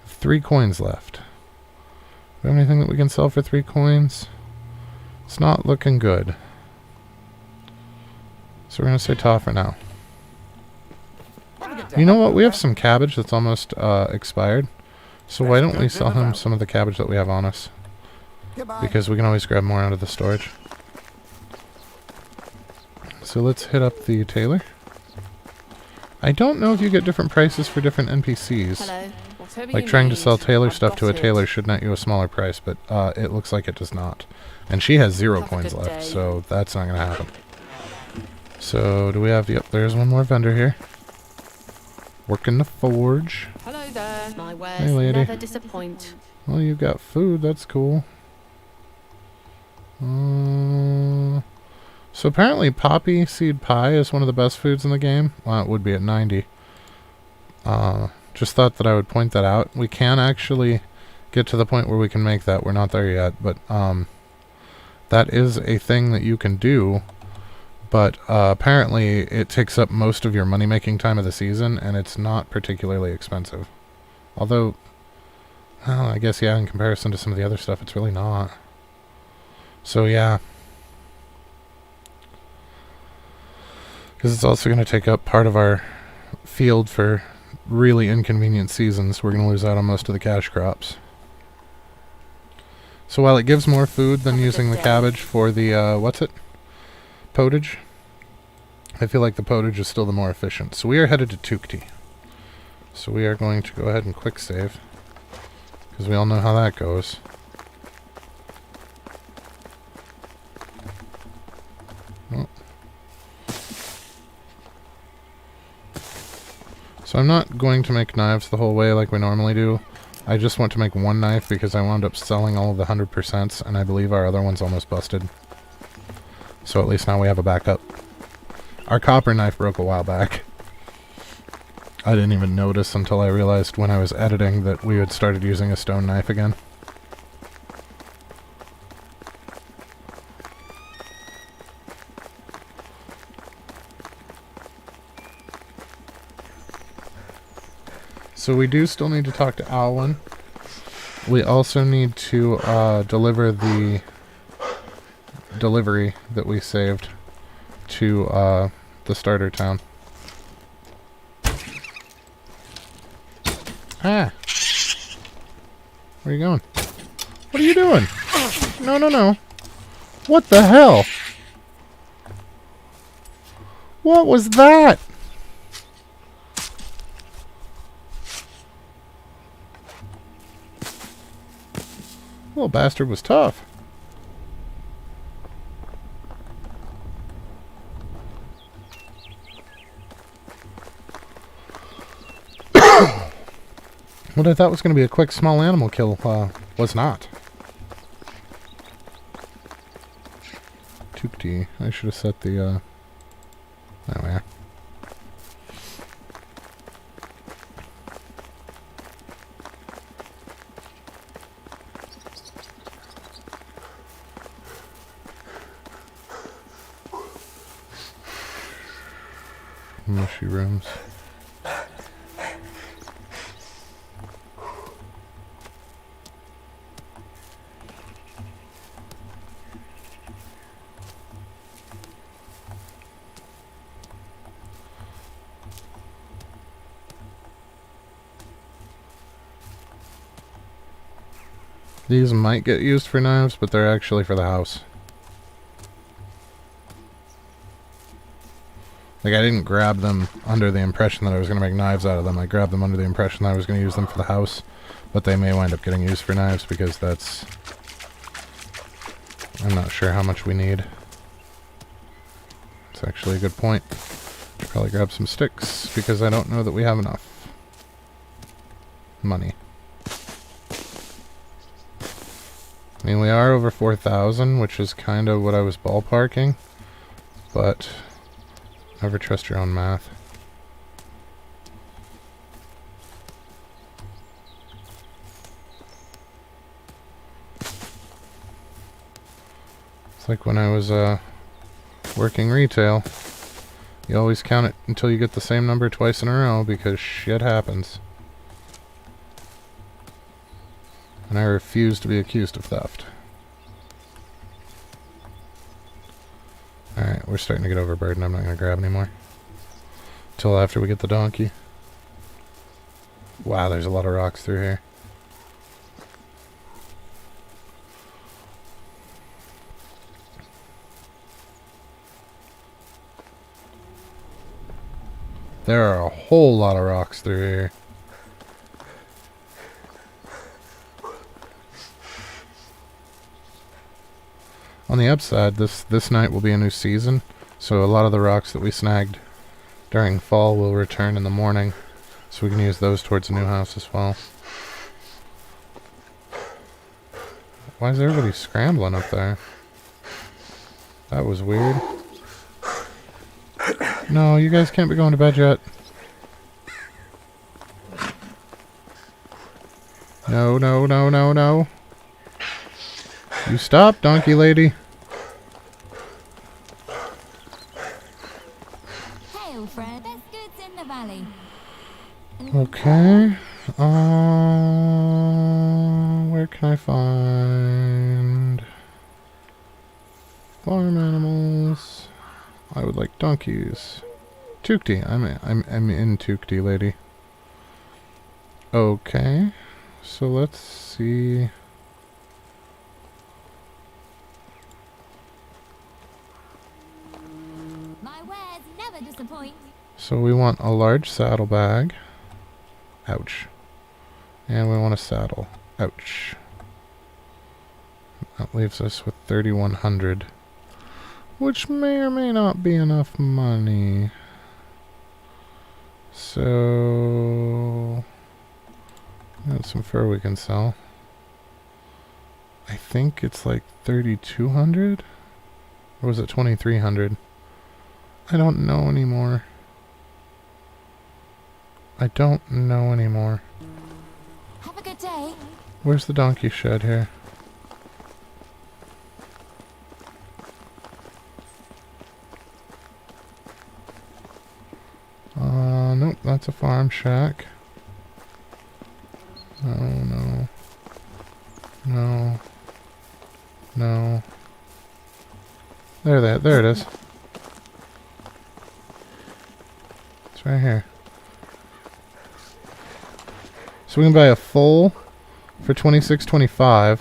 3 coins left. Do we have anything that we can sell for 3 coins? It's not looking good. So we're going to say ta for now. You know what? We have some cabbage that's almost expired. So why don't we sell him some of the cabbage that we have on us? Because we can always grab more out of the storage. So let's hit up the tailor. I don't know if you get different prices for different NPCs. Hello. Like trying to sell tailor stuff to a tailor should net you a smaller price, but it looks like it does not. And she has 0 coins left, so that's not going to happen. So do we have... Yep, there's one more vendor here. Working the forge. Hello there. My wares Hey, lady. never disappoint. Well, you've got food. That's cool. So apparently poppy seed pie is one of the best foods in the game. Well, it would be at 90. Just thought that I would point that out. We can actually get to the point where we can make that. We're not there yet, but that is a thing that you can do. But apparently it takes up most of your money-making time of the season, and it's not particularly expensive. Although, well, I guess, yeah, in comparison to some of the other stuff, it's really not. So, yeah. Because it's also going to take up part of our field for really inconvenient seasons. We're going to lose out on most of the cash crops. So while it gives more food than using the cabbage for the, what's it? Potage. I feel like the potage is still the more efficient. So we are headed to Tukti. So we are going to go ahead and quick save. Because we all know how that goes. Oh. So I'm not going to make knives the whole way like we normally do. I just want to make one knife because I wound up selling all of the 100%, and I believe our other one's almost busted. So at least now we have a backup. Our copper knife broke a while back. I didn't even notice until I realized when I was editing that we had started using a stone knife again. So we do still need to talk to Alwyn. We also need to deliver the delivery that we saved to the starter town. Ah! Where are you going? What are you doing? No, no, no. What the hell? What was that? Little bastard was tough. What I thought was going to be a quick small animal kill was not. Tukti. I should have set the there we are. Mushy rooms. These might get used for knives, but they're actually for the house. Like, I didn't grab them under the impression that I was going to make knives out of them. I grabbed them under the impression that I was going to use them for the house. But they may wind up getting used for knives because that's... I'm not sure how much we need. It's actually a good point. Should probably grab some sticks because I don't know that we have enough money. I mean, we are over 4,000, which is kind of what I was ballparking, but never trust your own math. It's like when I was working retail. You always count it until you get the same number twice in a row because shit happens. And I refuse to be accused of theft. Alright, we're starting to get overburdened. I'm not going to grab anymore. Till after we get the donkey. Wow, there's a lot of rocks through here. There are a whole lot of rocks through here. On the upside, this night will be a new season, so a lot of the rocks that we snagged during fall will return in the morning, so we can use those towards the new house as well. Why is everybody scrambling up there? That was weird. No, you guys can't be going to bed yet. No, no, no, no, no. You stop, donkey lady. Hail, friend. Best goods in the valley. Okay. Where can I find farm animals? I would like donkeys. Tukti. I'm in Tukti, lady. Okay. So let's see. My wares never disappoint. So we want a large saddlebag. Ouch. And we want a saddle. Ouch. That leaves us with 3,100. Which may or may not be enough money. So... got some fur we can sell. I think it's like 3,200? Or was it 2,300? I don't know anymore. I don't know anymore. Have a good day. Where's the donkey shed here? Nope, that's a farm shack. No, no. No. No. There it is. It's right here. So we can buy a foal for $26.25,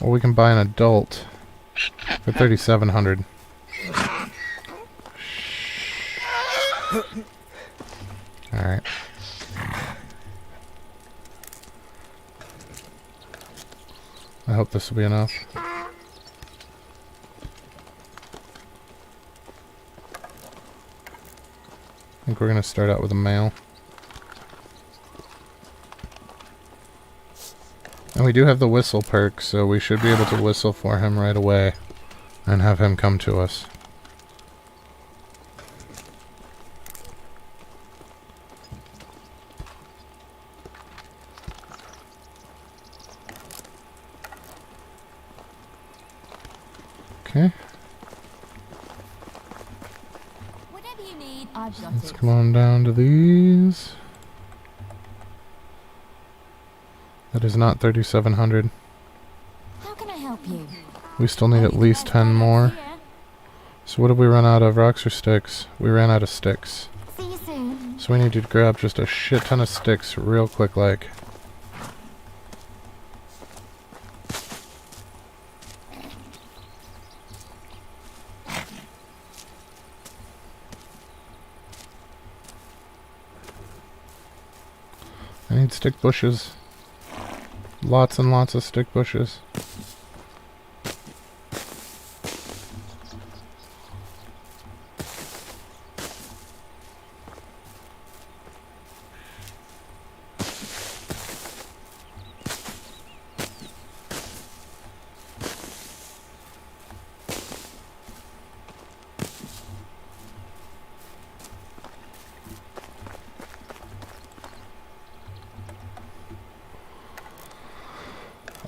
or we can buy an adult for $3,700. Alright. I hope this will be enough. I think we're going to start out with a male. And we do have the whistle perk, so we should be able to whistle for him right away and have him come to us. Okay. Whatever you need, I've got Let's it. come on down to these. That is not 3,700. How can I help you? We still need at least 10 more. So what did we run out of? Rocks or sticks? We ran out of sticks. See you soon. So we need to grab just a shit ton of sticks real quick like. I need stick bushes. Lots and lots of stick bushes.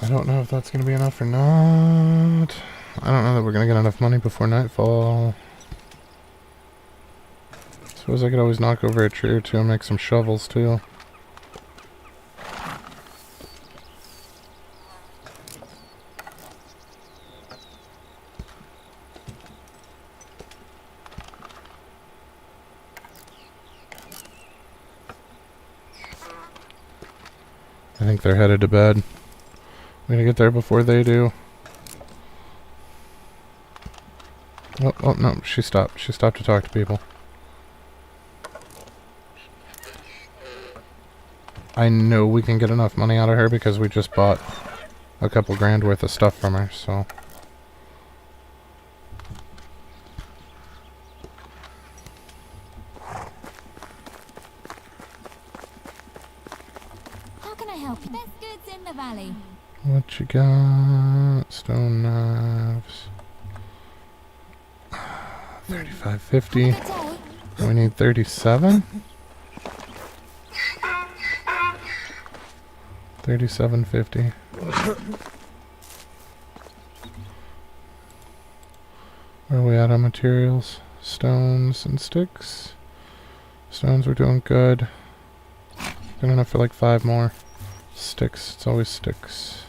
I don't know if that's going to be enough or not. I don't know that we're going to get enough money before nightfall. Suppose I could always knock over a tree or two and make some shovels too. I think they're headed to bed. I'm gonna get there before they do. Oh no, she stopped. She stopped to talk to people. I know we can get enough money out of her because we just bought a couple grand worth of stuff from her, so. How can I help you? Best goods in the valley. What you got? Stone knives. 35.50. Good day. We need 37. 37.50. Where are we at on materials? Stones and sticks. Stones, we're doing good. Good enough for like 5 more. Sticks, it's always sticks.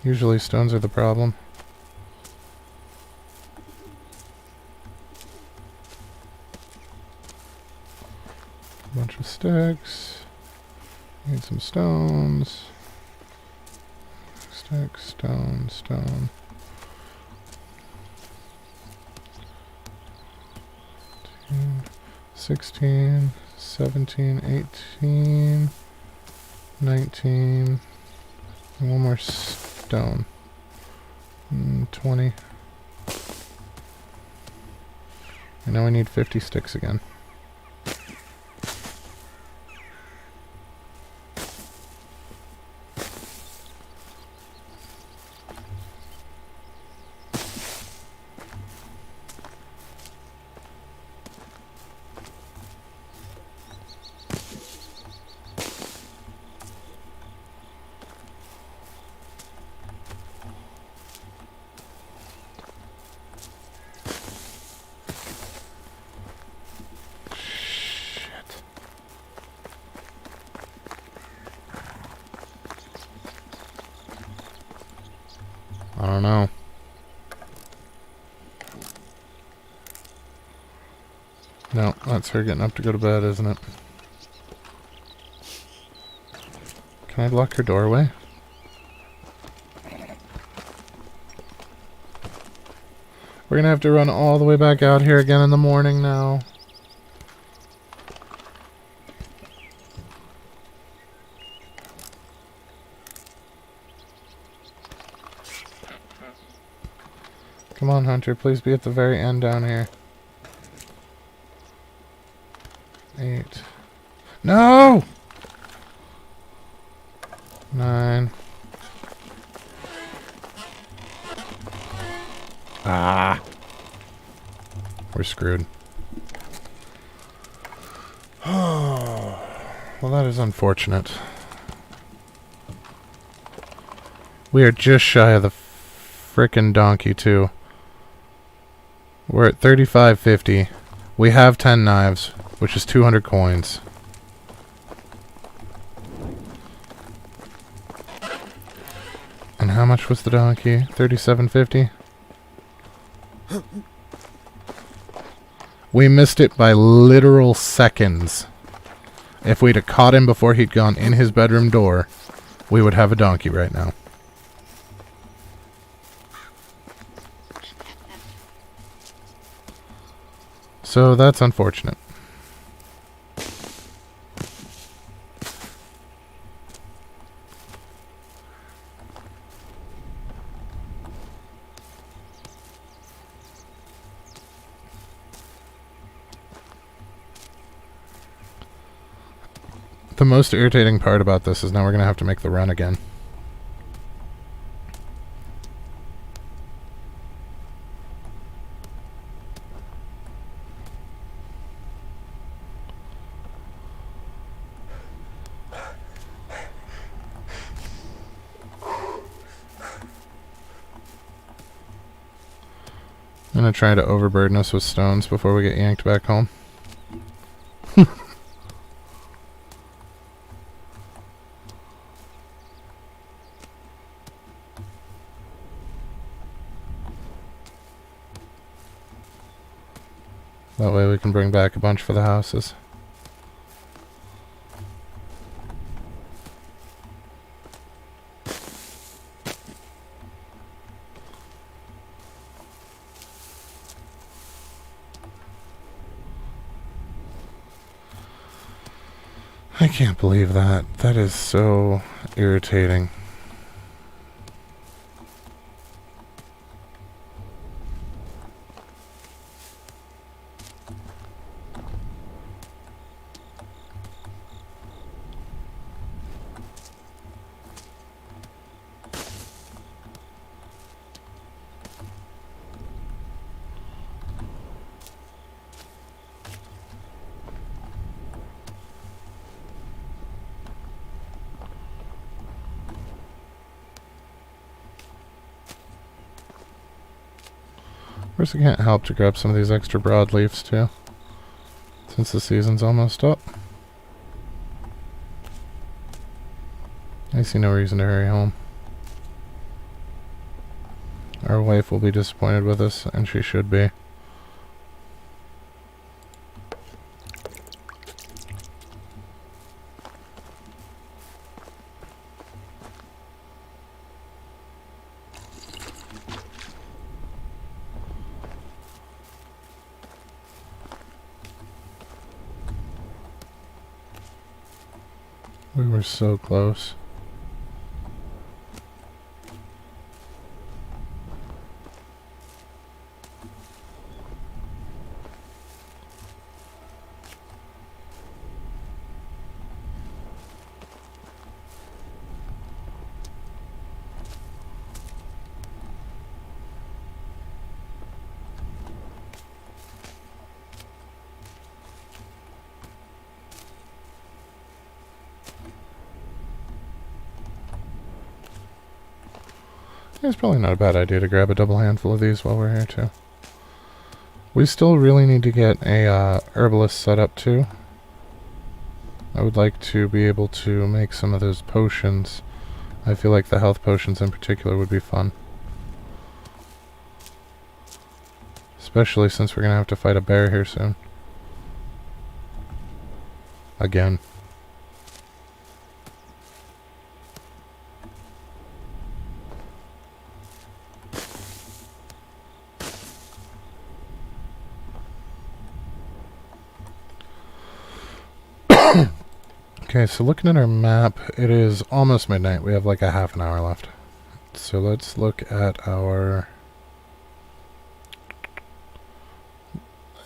Usually stones are the problem. A bunch of sticks. Need some stones. Stick, stone, stone. 16, 17, 18, 19, and one more stone. 20. And now we need 50 sticks again. I don't know. No, that's her getting up to go to bed, isn't it? Can I block her doorway? We're gonna have to run all the way back out here again in the morning now. Come on, Hunter. Please be at the very end down here. 8. No! 9. Ah. We're screwed. Oh. Well, that is unfortunate. We are just shy of the frickin' donkey, too. We're at 35.50. We have 10 knives, which is 200 coins. And how much was the donkey? 37.50? We missed it by literal seconds. If we'd have caught him before he'd gone in his bedroom door, we would have a donkey right now. So that's unfortunate. The most irritating part about this is now we're going to have to make the run again. I'm going to try to overburden us with stones before we get yanked back home. That way we can bring back a bunch for the houses. I can't believe that. That is so irritating. Of course, I can't help to grab some of these extra broadleaves too, since the season's almost up. I see no reason to hurry home. Our wife will be disappointed with us, and she should be. We were so close. It's probably not a bad idea to grab a double handful of these while we're here too. We still really need to get a herbalist set up too. I would like to be able to make some of those potions. I feel like the health potions in particular would be fun. Especially since we're going to have to fight a bear here soon. Again. Okay, so looking at our map, it is almost midnight. We have like a half an hour left. So let's look at our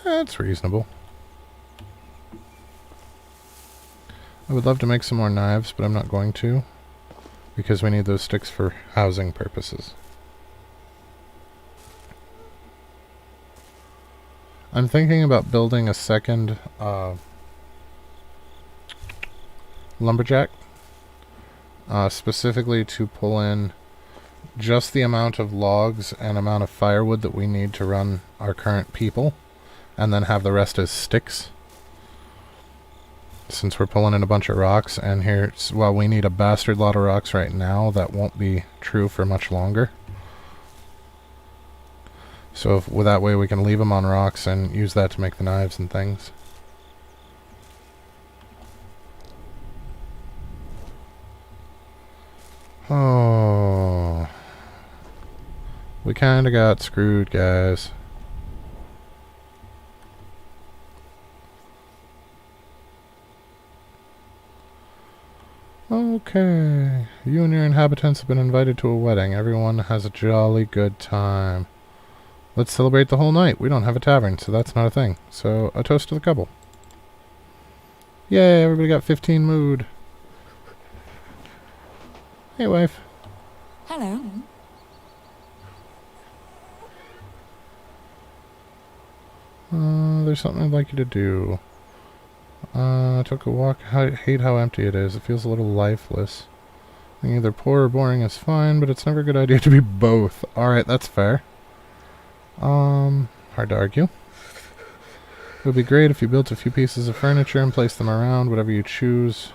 That's reasonable. I would love to make some more knives, but I'm not going to, because we need those sticks for housing purposes. I'm thinking about building a second lumberjack, specifically to pull in just the amount of logs and amount of firewood that we need to run our current people, and then have the rest as sticks. Since we're pulling in a bunch of rocks, and here, well, we need a bastard lot of rocks right now, that won't be true for much longer. So well, that way we can leave them on rocks and use that to make the knives and things. Oh, we kind of got screwed, guys. Okay, you and your inhabitants have been invited to a wedding. Everyone has a jolly good time. Let's celebrate the whole night. We don't have a tavern, so that's not a thing. So, a toast to the couple. Yay, everybody got 15 mood. Hey, wife. Hello. There's something I'd like you to do. I took a walk. I hate how empty it is. It feels a little lifeless. Being either poor or boring is fine, but it's never a good idea to be both. Alright, that's fair. Hard to argue. It would be great if you built a few pieces of furniture and placed them around, whatever you choose.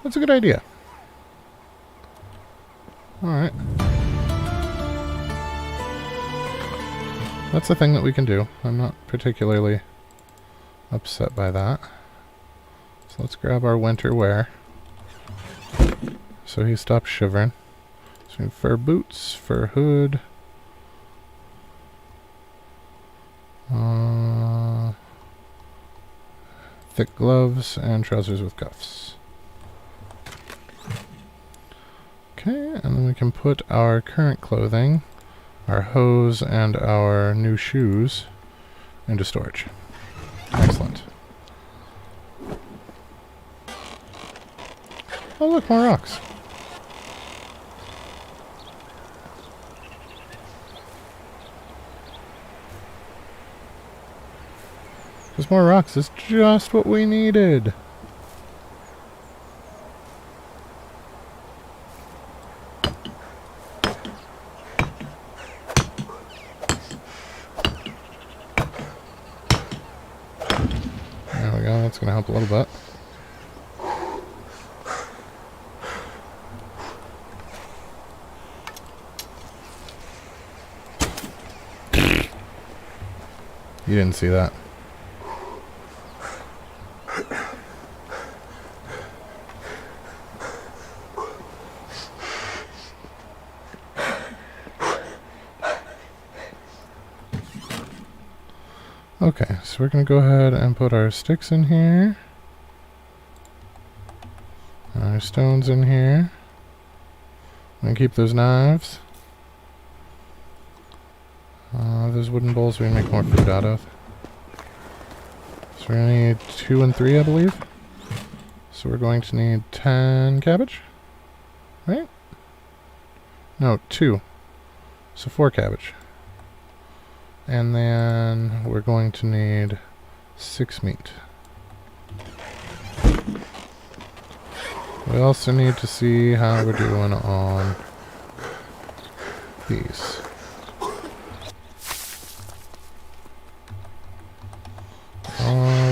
That's a good idea. Alright. That's a thing that we can do. I'm not particularly upset by that. So let's grab our winter wear, so he stops shivering. So we have fur boots, fur hood. Thick gloves and trousers with cuffs. Okay, and then we can put our current clothing, our hose, and our new shoes into storage. Excellent. Oh look, more rocks. There's more rocks. It's just what we needed. There we go. That's going to help a little bit. You didn't see that. Okay, so we're going to go ahead and put our sticks in here. And our stones in here. And keep those knives. Those wooden bowls we can make more food out of. So we're going to need 2 and 3, I believe. So we're going to need 10 cabbage. Right? No, 2. So 4 cabbage. And then we're going to need 6 meat. We also need to see how we're doing on these.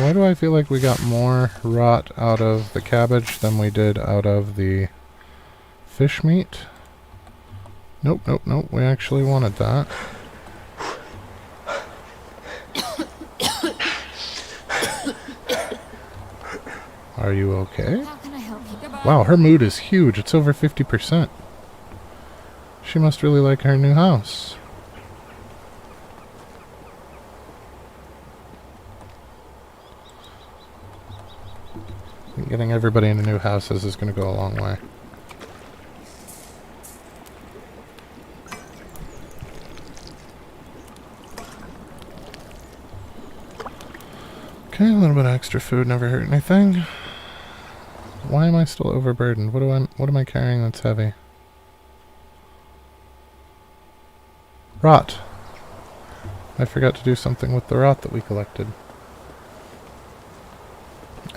Why do I feel like we got more rot out of the cabbage than we did out of the fish meat? Nope, nope, nope. We actually wanted that. Are you okay? How can I help you? Goodbye. Wow, her mood is huge. It's over 50%. She must really like her new house. Getting everybody into new houses is going to go a long way. Okay, a little bit of extra food never hurt anything. Why am I still overburdened? What am I carrying that's heavy? Rot. I forgot to do something with the rot that we collected.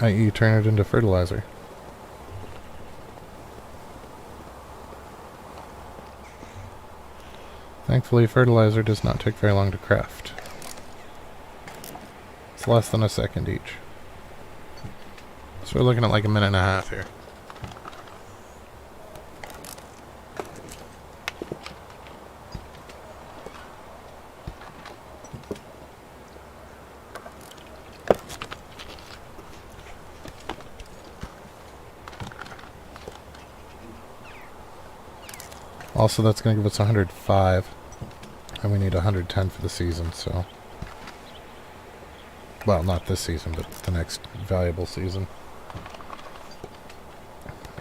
i.e. turn it into fertilizer. Thankfully, fertilizer does not take very long to craft. It's less than a second each. So we're looking at like a minute and a half here. Also, that's going to give us 105. And we need 110 for the season, so... Well, not this season, but the next valuable season.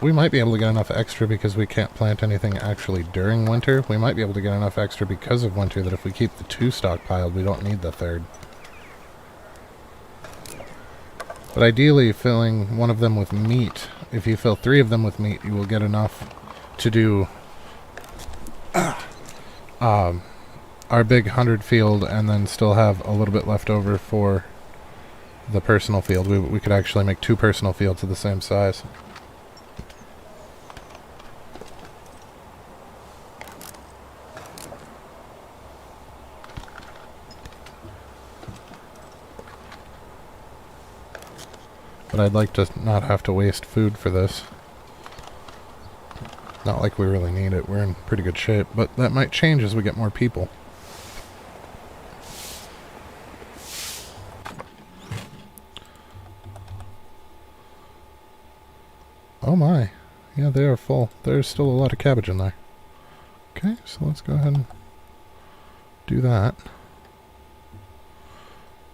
We might be able to get enough extra because we can't plant anything actually during winter. We might be able to get enough extra because of winter that if we keep the 2 stockpiled, we don't need the 3rd. But ideally, filling one of them with meat, if you fill 3 of them with meat, you will get enough to do our big 100 field and then still have a little bit left over for the personal field. We could actually make 2 personal fields of the same size. But I'd like to not have to waste food for this. Not like we really need it. We're in pretty good shape, but that might change as we get more people. Oh my. Yeah, they are full. There's still a lot of cabbage in there. Okay, so let's go ahead and do that.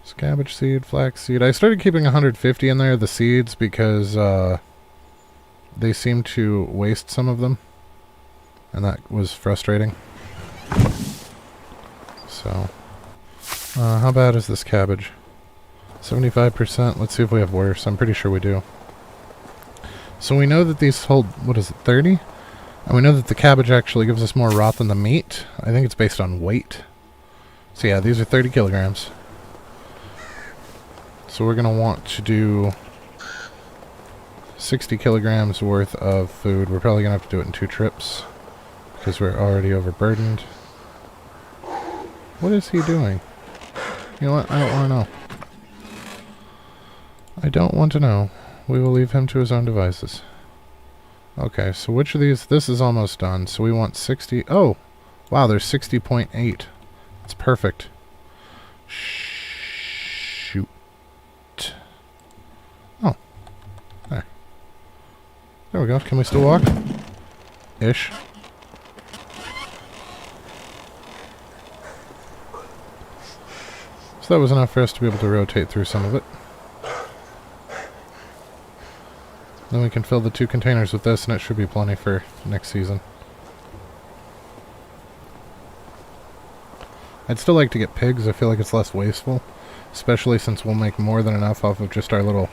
It's cabbage seed, flax seed. I started keeping 150 in there, the seeds, because they seem to waste some of them. And that was frustrating. So, how bad is this cabbage? 75%. Let's see if we have worse. I'm pretty sure we do. So we know that these hold, what is it, 30? And we know that the cabbage actually gives us more rot than the meat. I think it's based on weight. So yeah, these are 30 kilograms. So we're going to want to do 60 kilograms worth of food. We're probably going to have to do it in 2 trips because we're already overburdened. What is he doing? You know what? I don't want to know. I don't want to know. We will leave him to his own devices. Okay, so which of these? This is almost done. So we want 60. Oh! Wow, there's 60.8. It's perfect. Shoot. Oh. There. There we go. Can we still walk? Ish. So that was enough for us to be able to rotate through some of it. Then we can fill the 2 containers with this, and it should be plenty for next season. I'd still like to get pigs. I feel like it's less wasteful, especially since we'll make more than enough off of just our little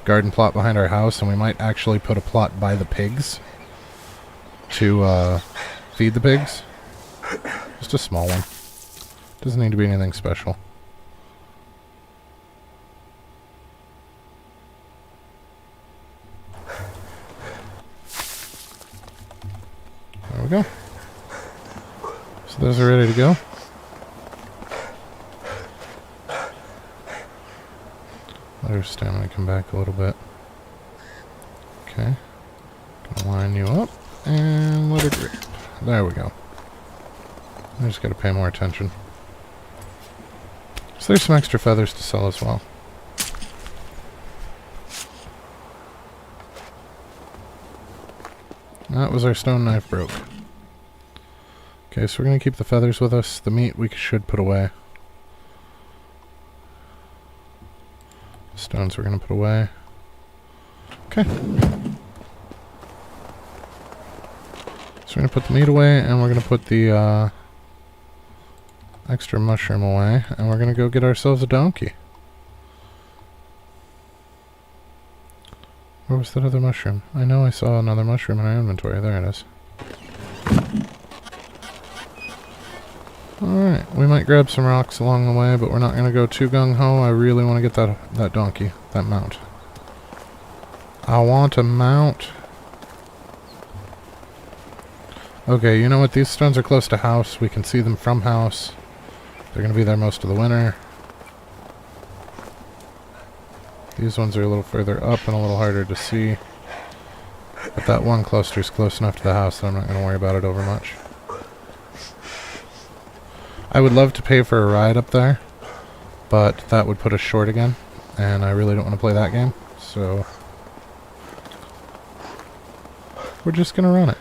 garden plot behind our house, and we might actually put a plot by the pigs to feed the pigs. Just a small one. Doesn't need to be anything special. There we go. So those are ready to go. Let our stamina come back a little bit. Okay. Gonna line you up and let it rip. There we go. I just gotta pay more attention. So there's some extra feathers to sell as well. That was our stone knife broke. Okay, so we're going to keep the feathers with us. The meat we should put away. Stones we're going to put away. Okay. So we're going to put the meat away, and we're going to put the extra mushroom away, and we're going to go get ourselves a donkey. Where was that other mushroom? I know I saw another mushroom in our inventory. There it is. Alright, we might grab some rocks along the way, but we're not going to go too gung-ho. I really want to get that donkey, that mount. I want a mount. Okay, you know what? These stones are close to house. We can see them from house. They're going to be there most of the winter. These ones are a little further up and a little harder to see. But that one cluster is close enough to the house that I'm not going to worry about it over much. I would love to pay for a ride up there, but that would put us short again, and I really don't want to play that game, so we're just going to run it.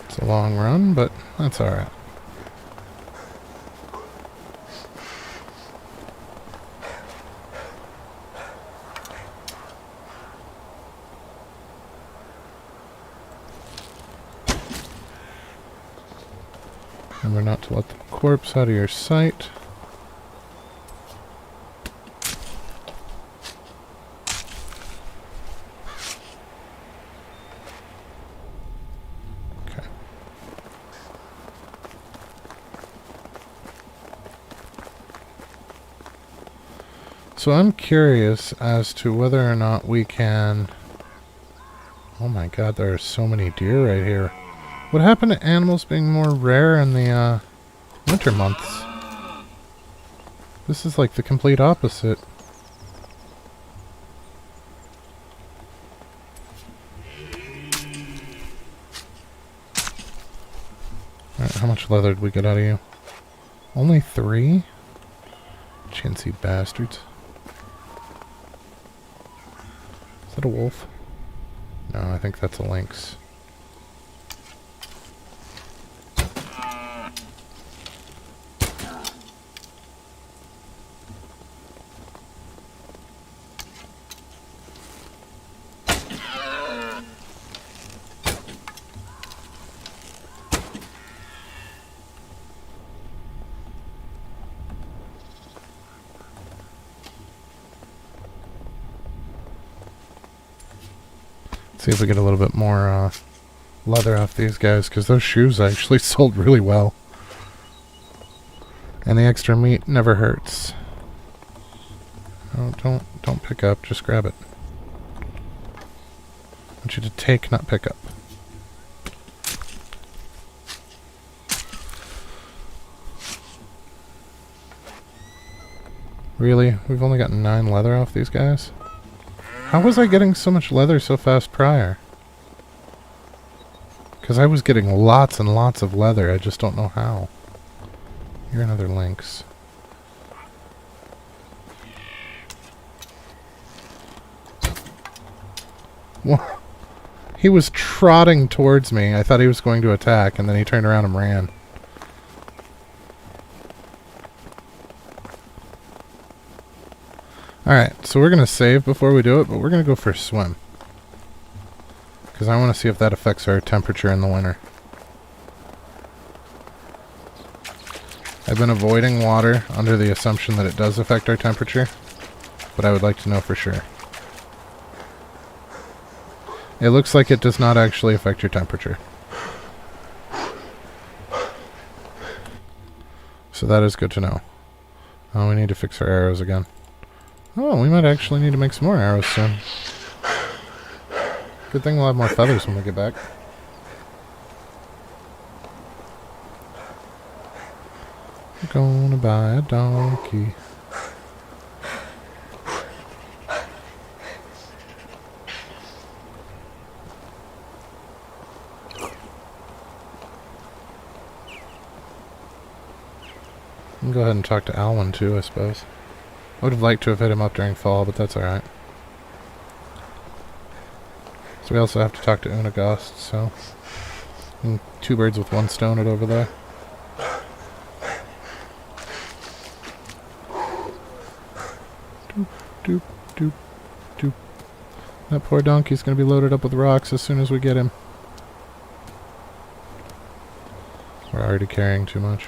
It's a long run, but that's alright. Remember not to let the corpse out of your sight. Okay. So I'm curious as to whether or not we can... Oh my god, there are so many deer right here. What happened to animals being more rare in the winter months? This is like the complete opposite. Alright, how much leather did we get out of you? Only 3? Chintzy bastards. Is that a wolf? No, I think that's a lynx. See if we get a little bit more leather off these guys, because those shoes actually sold really well. And the extra meat never hurts. Oh, don't pick up, just grab it. I want you to take, not pick up. Really? We've only gotten 9 leather off these guys? How was I getting so much leather so fast prior? Because I was getting lots and lots of leather, I just don't know how. You're another lynx. What? He was trotting towards me. I thought he was going to attack, and then he turned around and ran. Alright, so we're going to save before we do it, but we're going to go for a swim. Because I want to see if that affects our temperature in the winter. I've been avoiding water under the assumption that it does affect our temperature, but I would like to know for sure. It looks like it does not actually affect your temperature. So that is good to know. Oh, we need to fix our arrows again. Oh, we might actually need to make some more arrows soon. Good thing we'll have more feathers when we get back. I'm gonna buy a donkey. I can go ahead and talk to Alwyn too, I suppose. I would have liked to have hit him up during fall, but that's alright. So we also have to talk to Unagast, so... 2 birds with 1 stone it over there. Doop, doop, doop, doop. That poor donkey's gonna be loaded up with rocks as soon as we get him. We're already carrying too much.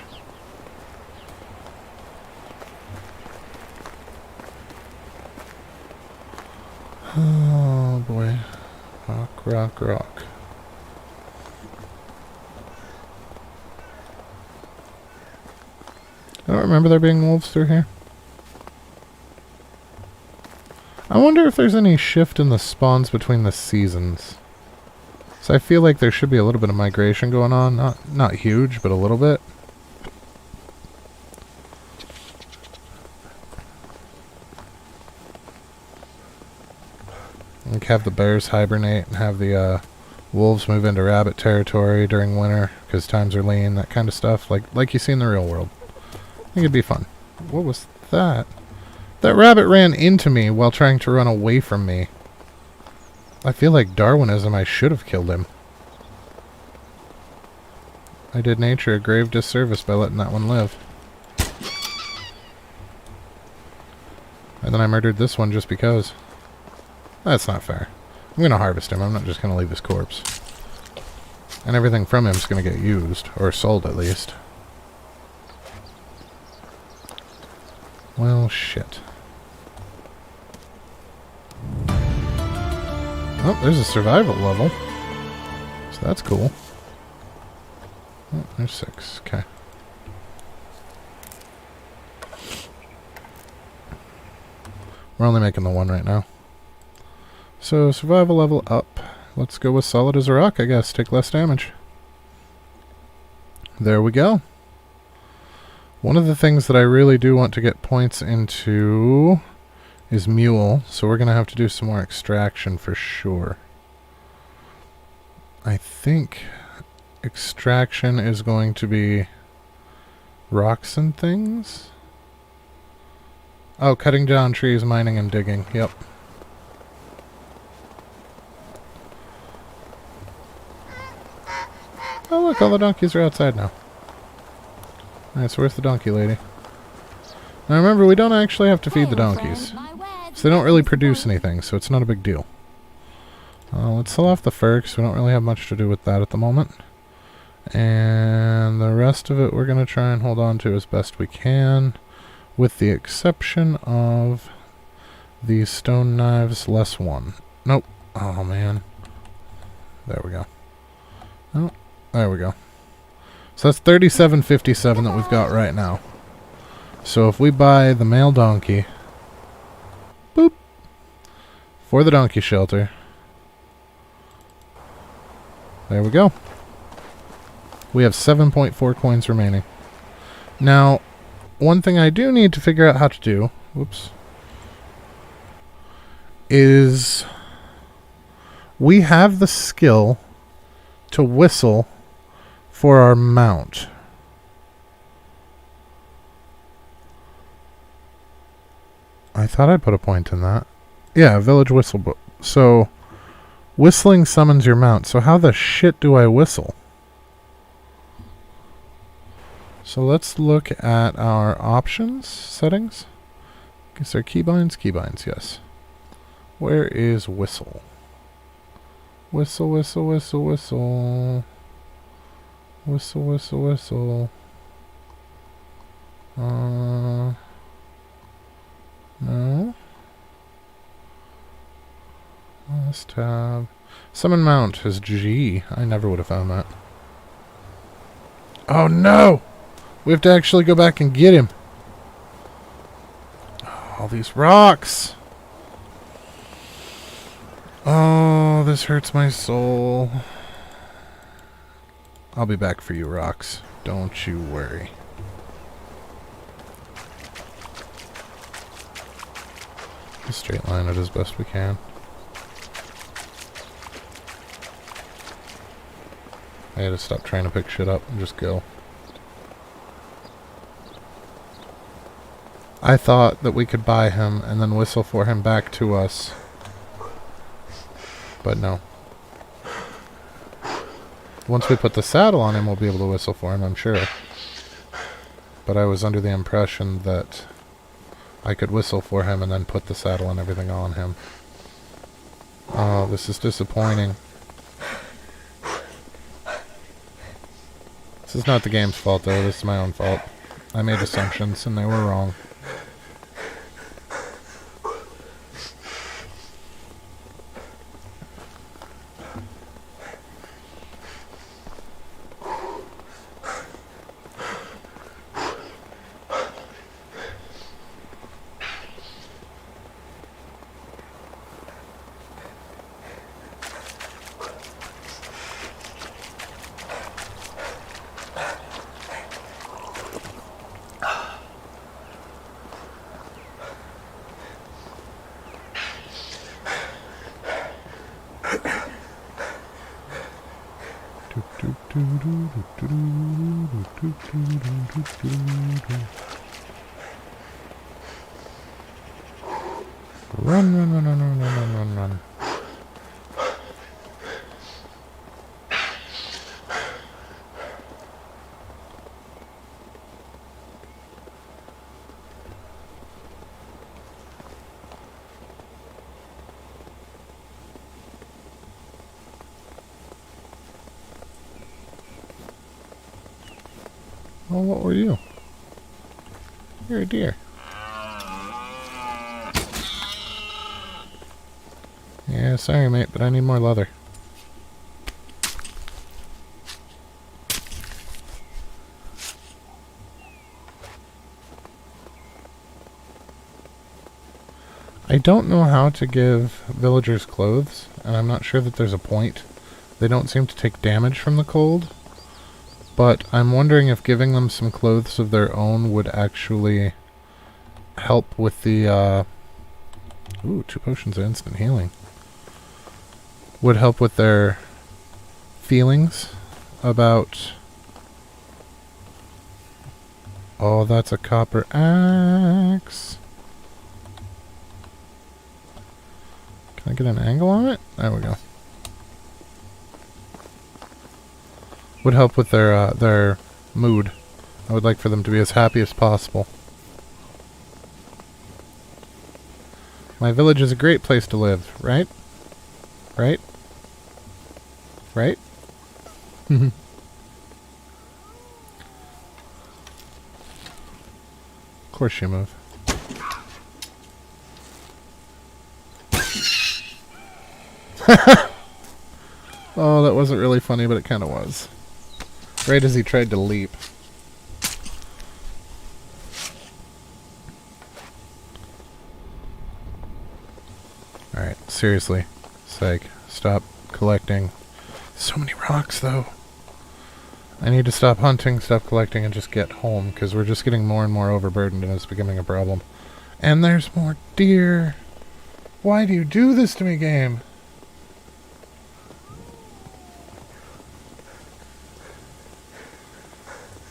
rock, rock. I don't remember there being wolves through here. I wonder if there's any shift in the spawns between the seasons. So I feel like there should be a little bit of migration going on. Not huge, but a little bit. Like have the bears hibernate and have the wolves move into rabbit territory during winter because times are lean, that kind of stuff. Like you see in the real world. I think it'd be fun. What was that? That rabbit ran into me while trying to run away from me. I feel like Darwinism, I should have killed him. I did nature a grave disservice by letting that one live. And then I murdered this one just because. That's not fair. I'm going to harvest him. I'm not just going to leave his corpse. And everything from him is going to get used. Or sold, at least. Well, shit. Oh, there's a survival level. So that's cool. Oh, there's 6. Okay. We're only making the 1 right now. So, survival level up. Let's go with solid as a rock, I guess. Take less damage. There we go. One of the things that I really do want to get points into is mule, so we're going to have to do some more extraction for sure. I think extraction is going to be rocks and things. Oh, cutting down trees, mining and digging. Yep. Oh look, all the donkeys are outside now. Alright, so where's the donkey lady? Now remember, we don't actually have to feed the donkeys. So they don't really produce anything, so it's not a big deal. Let's sell off the fur, because we don't really have much to do with that at the moment. And the rest of it we're going to try and hold on to as best we can, with the exception of these stone knives less 1. Nope. Oh, man. There we go. Oh, there we go. So that's 37.57 that we've got right now. So if we buy the male donkey, boop, for the donkey shelter, there we go. We have 7.4 coins remaining. Now, one thing I do need to figure out how to do, whoops, is we have the skill to whistle for our mount. I thought I put a point in that. Yeah, village whistle book. So, whistling summons your mount. So how the shit do I whistle? So let's look at our options settings. Is there keybinds? Keybinds, yes. Where is whistle? Whistle, whistle, whistle, whistle. Whistle, whistle, whistle. No. Last tab. Summon mount is G. I never would have found that. Oh no! We have to actually go back and get him. Oh, all these rocks. Oh, this hurts my soul. I'll be back for you, rocks. Don't you worry. Just straight line it as best we can. I had to stop trying to pick shit up and just go. I thought that we could buy him and then whistle for him back to us. But no. Once we put the saddle on him, we'll be able to whistle for him, I'm sure. But I was under the impression that I could whistle for him and then put the saddle and everything on him. Oh, this is disappointing. This is not the game's fault, though. This is my own fault. I made assumptions, and they were wrong. Run, run, run, run, run, run, run, run. Oh, what were you? You're a deer. Yeah, sorry, mate, but I need more leather. I don't know how to give villagers clothes, and I'm not sure that there's a point. They don't seem to take damage from the cold, but I'm wondering if giving them some clothes of their own would actually help with the, ooh, 2 potions of instant healing. Would help with their feelings about... Oh, that's a copper axe. Can I get an angle on it? There we go. Would help with their mood. I would like for them to be as happy as possible. My village is a great place to live, right? Right? Right? Of course you move. Oh, that wasn't really funny, but it kind of was. Right as he tried to leap. Alright, seriously. Psych. Stop collecting. So many rocks, though. I need to stop hunting, stop collecting, and just get home, because we're just getting more and more overburdened, and it's becoming a problem. And there's more deer. Why do you do this to me, game?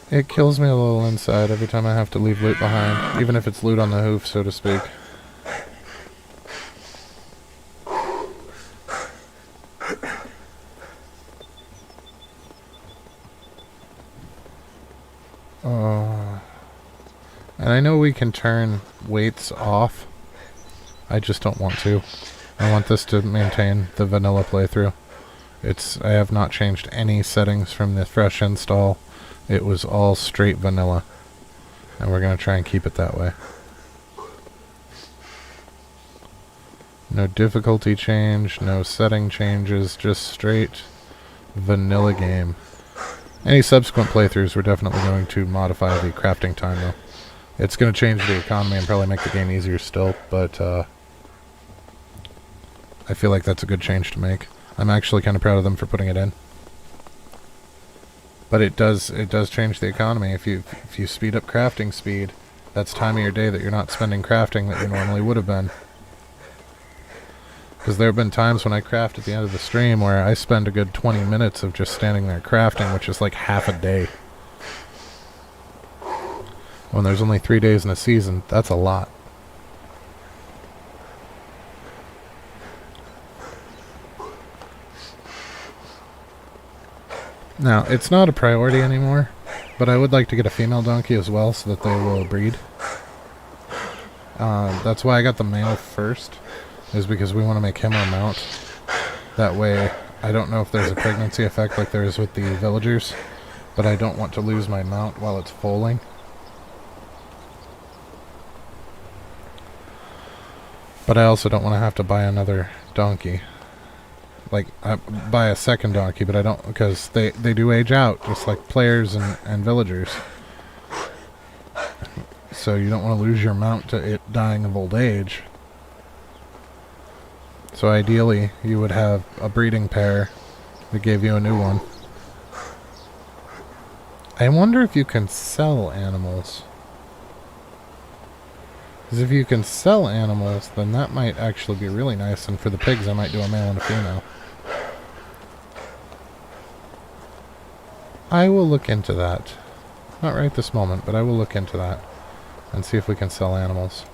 It kills me a little inside every time I have to leave loot behind, even if it's loot on the hoof, so to speak. And I know we can turn weights off. I just don't want to. I want this to maintain the vanilla playthrough. I have not changed any settings from the fresh install. It was all straight vanilla. And we're going to try and keep it that way. No difficulty change, no setting changes, just straight vanilla game. Any subsequent playthroughs we're definitely going to modify the crafting time though. It's going to change the economy and probably make the game easier still, but I feel like that's a good change to make. I'm actually kind of proud of them for putting it in. But it does change the economy. If you speed up crafting speed, that's time of your day that you're not spending crafting that you normally would have been. Because there have been times when I craft at the end of the stream where I spend a good 20 minutes of just standing there crafting, which is like half a day. When there's only 3 days in a season, that's a lot. Now, it's not a priority anymore, but I would like to get a female donkey as well so that they will breed. That's why I got the male first, is because we want to make him our mount. That way, I don't know if there's a pregnancy effect like there is with the villagers, but I don't want to lose my mount while it's foaling. But I also don't want to have to buy another donkey. Like, buy a second donkey, but I don't, because they do age out, just like players and villagers. So you don't want to lose your mount to it dying of old age. So ideally, you would have a breeding pair that gave you a new one. I wonder if you can sell animals. Because if you can sell animals, then that might actually be really nice. And for the pigs, I might do a male and a female. I will look into that. Not right this moment, but I will look into that and see if we can sell animals.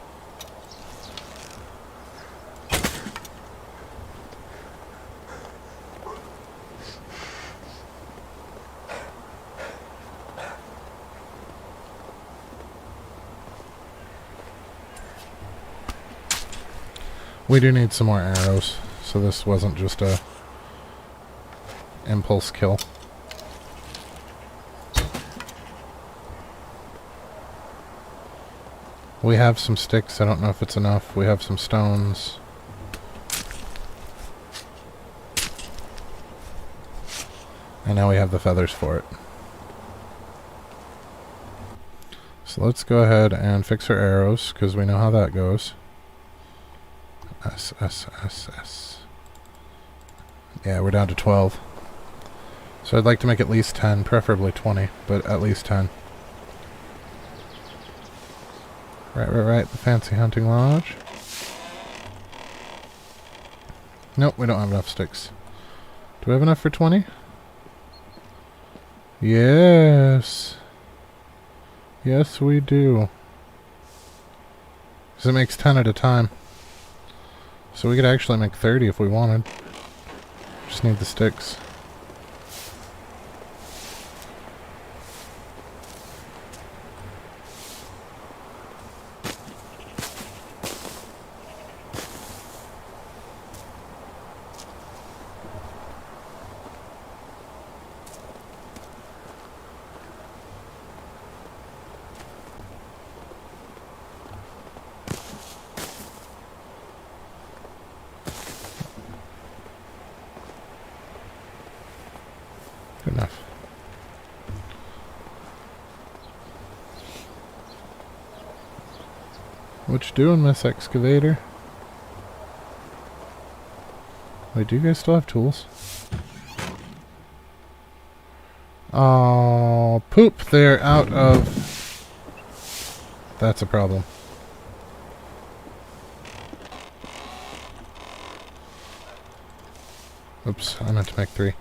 We do need some more arrows, so this wasn't just a impulse kill. We have some sticks, I don't know if it's enough. We have some stones. And now we have the feathers for it. So let's go ahead and fix our arrows, because we know how that goes. S. Yeah, we're down to 12. So I'd like to make at least 10, preferably 20, but at least 10. Right, the fancy hunting lodge. Nope, we don't have enough sticks. Do we have enough for 20? Yes. Yes, we do. Because it makes 10 at a time. So we could actually make 30 if we wanted. Just need the sticks. Good enough. What you doing, Miss Excavator? Wait, do you guys still have tools? Oh, poop, they're out of... That's a problem. Oops, I meant to make 3.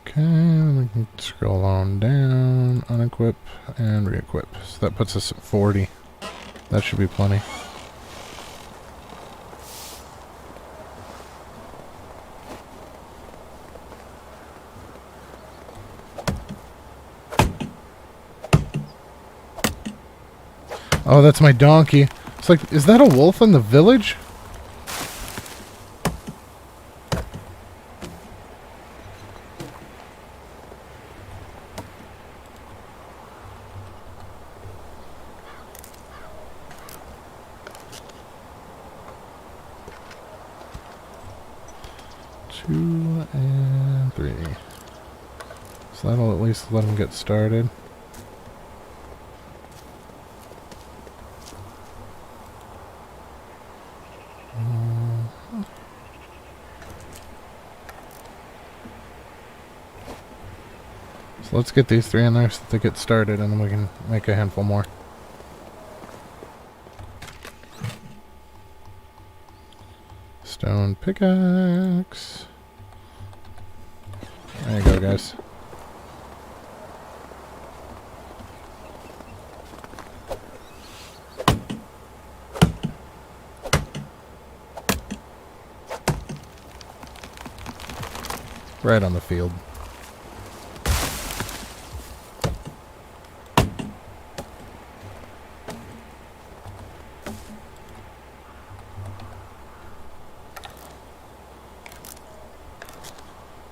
Okay, then we can scroll on down, unequip, and re-equip. So that puts us at 40. That should be plenty. Oh, that's my donkey. It's like, is that a wolf in the village? Two and 3. So that'll at least let him get started. So let's get these 3 in there so that they get started, and then we can make a handful more. Stone pickaxe. There you go, guys. Right on the field.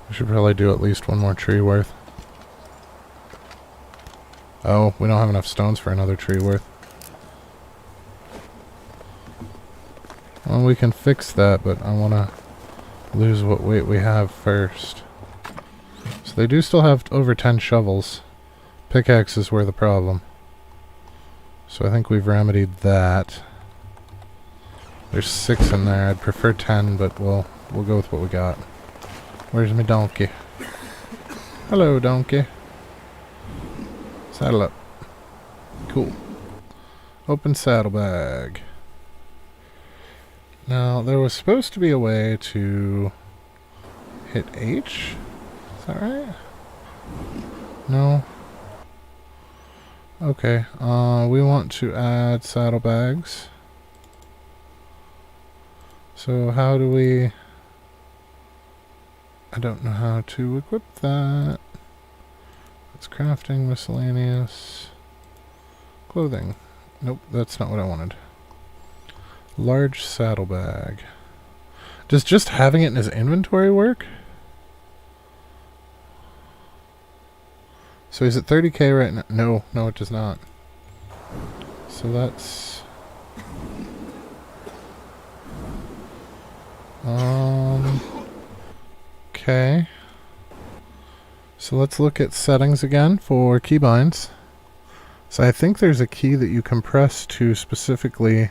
We should probably do at least one more tree worth. Oh, we don't have enough stones for another tree worth. Well, we can fix that, but I want to lose what weight we have first. So they do still have over 10 shovels. Pickaxes were the problem. So I think we've remedied that. There's 6 in there. I'd prefer 10, but we'll go with what we got. Where's my donkey? Hello, donkey. Saddle up. Cool. Open saddlebag. Now, there was supposed to be a way to hit H. Is that right? No. Okay, we want to add saddlebags. So how do we... I don't know how to equip that. It's crafting, miscellaneous, clothing. Nope, that's not what I wanted. Large saddlebag. Does just having it in his inventory work? So he's at 30k right now. No, it does not. So that's... Okay. So let's look at settings again for keybinds. So I think there's a key that you can press to specifically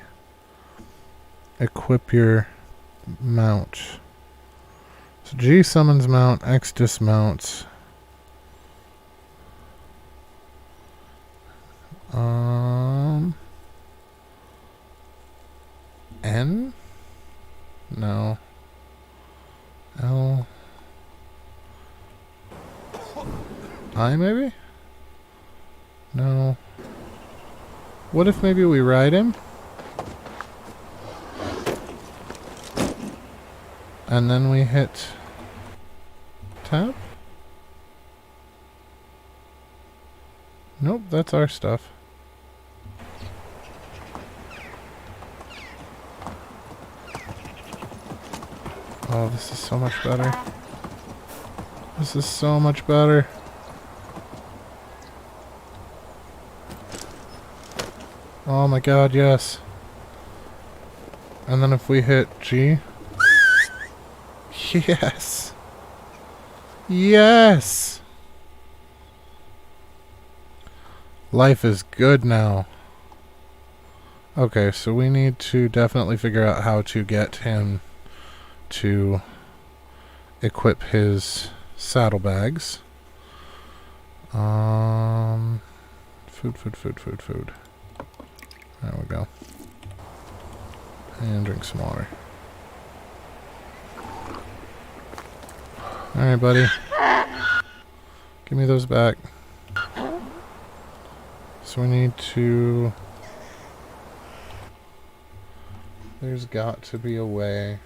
equip your mount. So G summons mount, X dismounts. N? No. L. I maybe? No. What if maybe we ride him? And then we hit tab? Nope, that's our stuff. Oh, this is so much better. This is so much better. Oh my god, yes. And then if we hit G. Yes. Yes. Life is good now. Okay, so we need to definitely figure out how to get him to equip his saddlebags. Food. There we go. And drink some water. Alright, buddy. Give me those back. So we need to... There's got to be a way...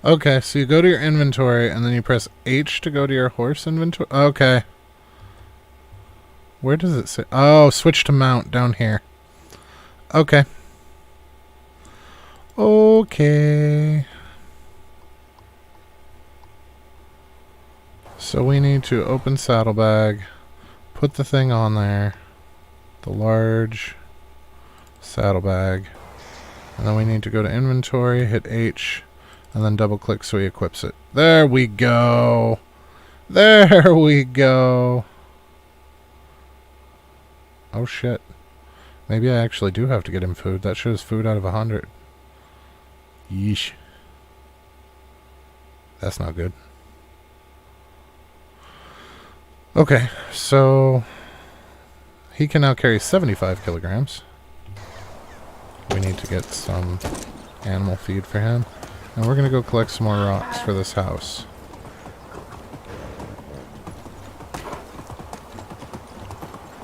Okay, so you go to your inventory and then you press H to go to your horse inventory. Okay. Where does it say? Oh, switch to mount down here. Okay. Okay. So we need to open saddlebag, put the thing on there, the large saddlebag, and then we need to go to inventory, hit H, and then double click so he equips it. There we go. There we go. Oh shit. Maybe I actually do have to get him food. That shows food out of 100. Yeesh. That's not good. Okay, so he can now carry 75 kilograms. We need to get some animal feed for him. And we're going to go collect some more rocks for this house.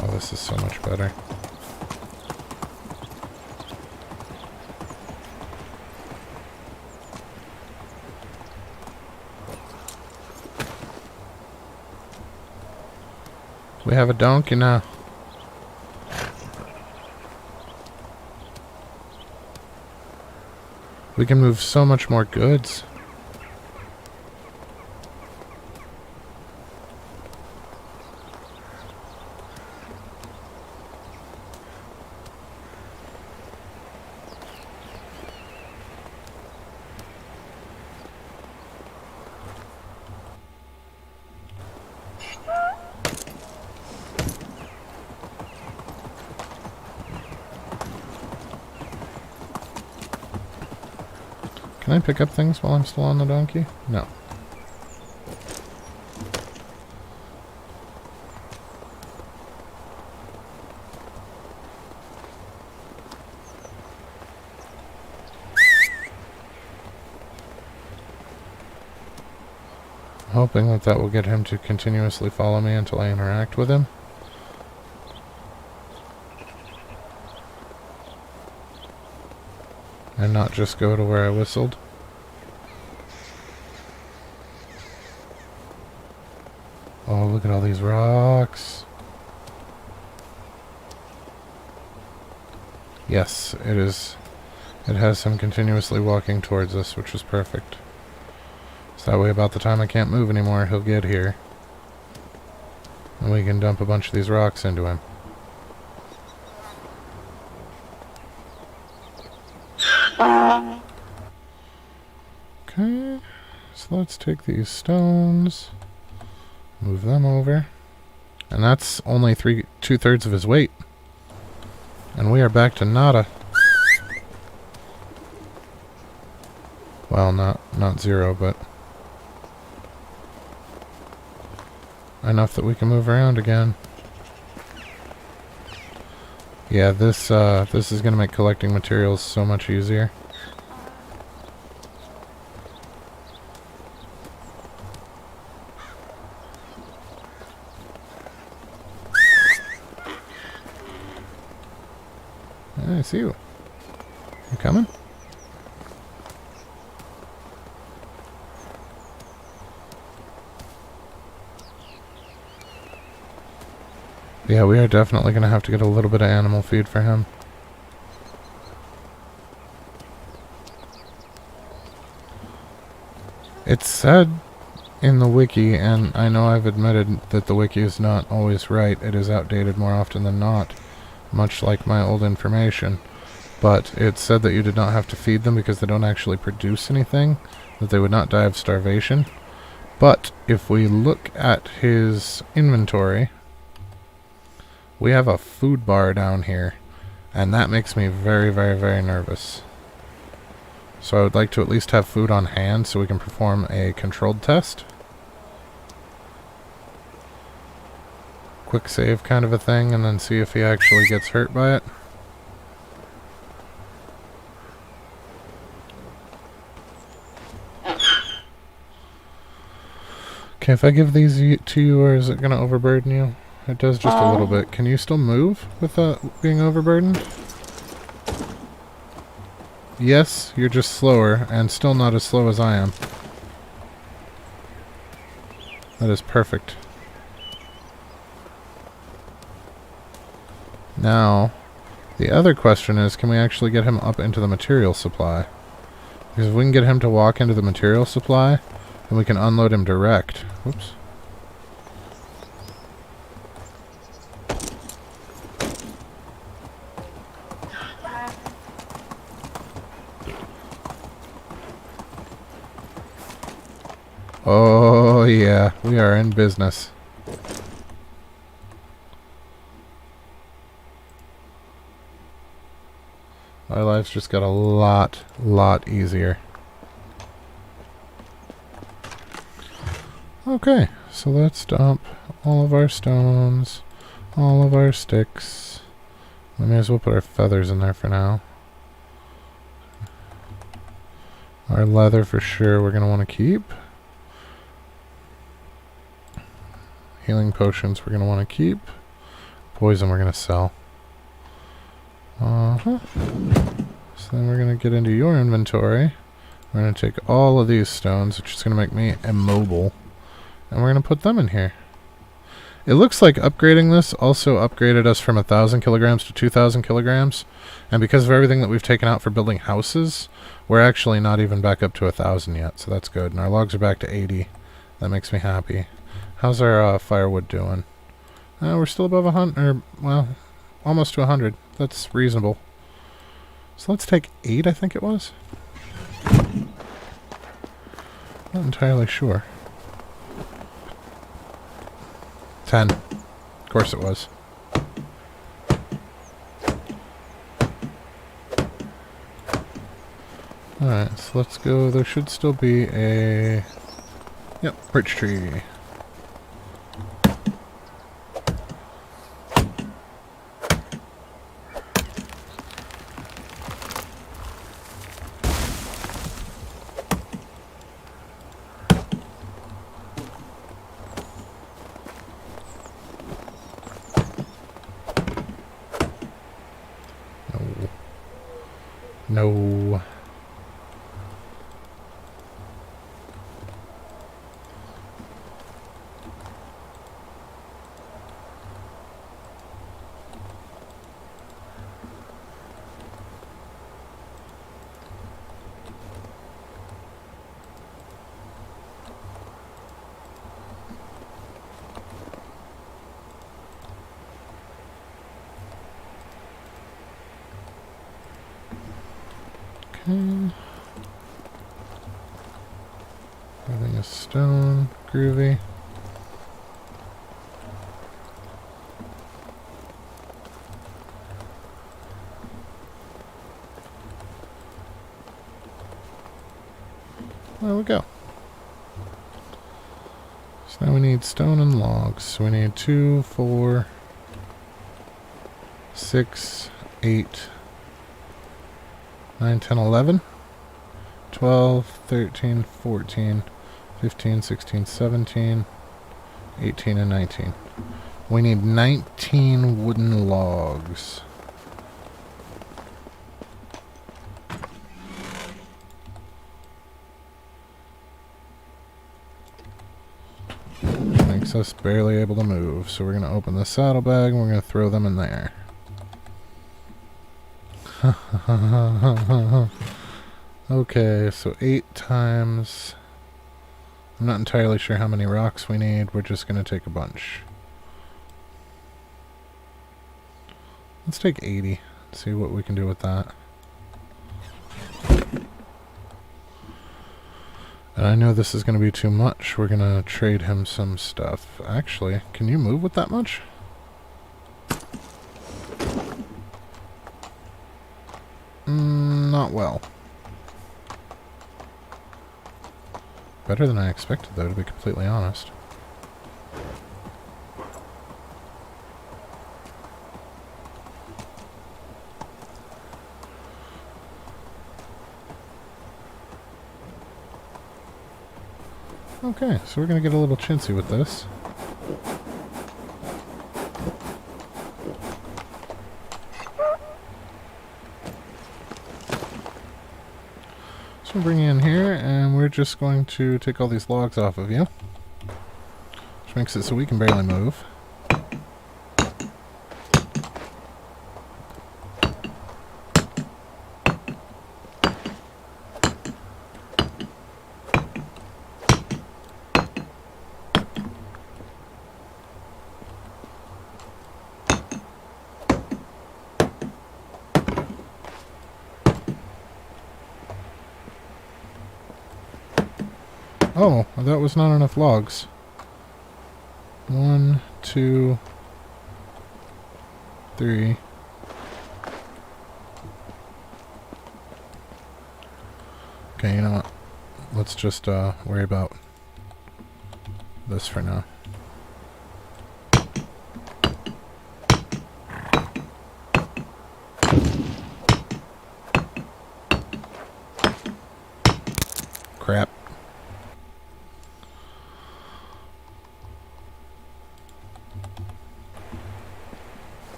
Oh, this is so much better. We have a donkey now. We can move so much more goods. Can I pick up things while I'm still on the donkey? No. Hoping that that will get him to continuously follow me until I interact with him. And not just go to where I whistled. Oh, look at all these rocks. Yes, it is. It has him continuously walking towards us, which is perfect. So that way about the time I can't move anymore, he'll get here. And we can dump a bunch of these rocks into him. Okay, so let's take these stones, move them over. And that's only 2/3 of his weight. And we are back to nada. Well, not zero, but enough that we can move around again. Yeah, this is gonna make collecting materials so much easier. I see you. You coming? Yeah, we are definitely going to have to get a little bit of animal feed for him. It's said in the wiki, and I know I've admitted that the wiki is not always right. It is outdated more often than not, much like my old information. But it said that you did not have to feed them because they don't actually produce anything, that they would not die of starvation. But if we look at his inventory, we have a food bar down here, and that makes me very, very, very nervous. So I would like to at least have food on hand so we can perform a controlled test. Quick save kind of a thing, and then see if he actually gets hurt by it. Okay, if I give these to you, or is it going to overburden you? It does just a little bit. Can you still move without being overburdened? Yes, you're just slower, and still not as slow as I am. That is perfect. Now, the other question is, can we actually get him up into the material supply? Because if we can get him to walk into the material supply, then we can unload him direct. Whoops. Oh yeah, we are in business. Our lives just got a lot easier. Okay, so let's dump all of our stones, all of our sticks. We may as well put our feathers in there for now. Our leather for sure we're going to want to keep. Healing potions we're going to want to keep. Poison we're going to sell. So then we're going to get into your inventory. We're going to take all of these stones, which is going to make me immobile. And we're going to put them in here. It looks like upgrading this also upgraded us from 1,000 kilograms to 2,000 kilograms. And because of everything that we've taken out for building houses, we're actually not even back up to 1,000 yet. So that's good. And our logs are back to 80. That makes me happy. How's our firewood doing? We're still above 100, or, well, almost to 100. That's reasonable. So let's take 8, I think it was. Not entirely sure. 10. Of course it was. Alright, so let's go. There should still be a... Yep, birch tree. No. No. Okay. Everything is stone, groovy. There we go. So now we need stone and logs. So we need 2, 4, 6, 8, 9, 10, 11, 12, 13, 14, 15, 16, 17, 18, and 19. We need 19 wooden logs. Makes us barely able to move. So we're going to open the saddlebag and we're going to throw them in there. Okay, so 8 times... I'm not entirely sure how many rocks we need. We're just going to take a bunch. Let's take 80. See what we can do with that. And I know this is going to be too much. We're going to trade him some stuff. Actually, can you move with that much? Not well. Better than I expected, though, to be completely honest. Okay, so we're going to get a little chintzy with this. So we'll bring you in here, and we're just going to take all these logs off of you. Which makes it so we can barely move. Oh, that was not enough logs. 1, 2, 3. Okay, you know what? Let's just worry about this for now. Crap.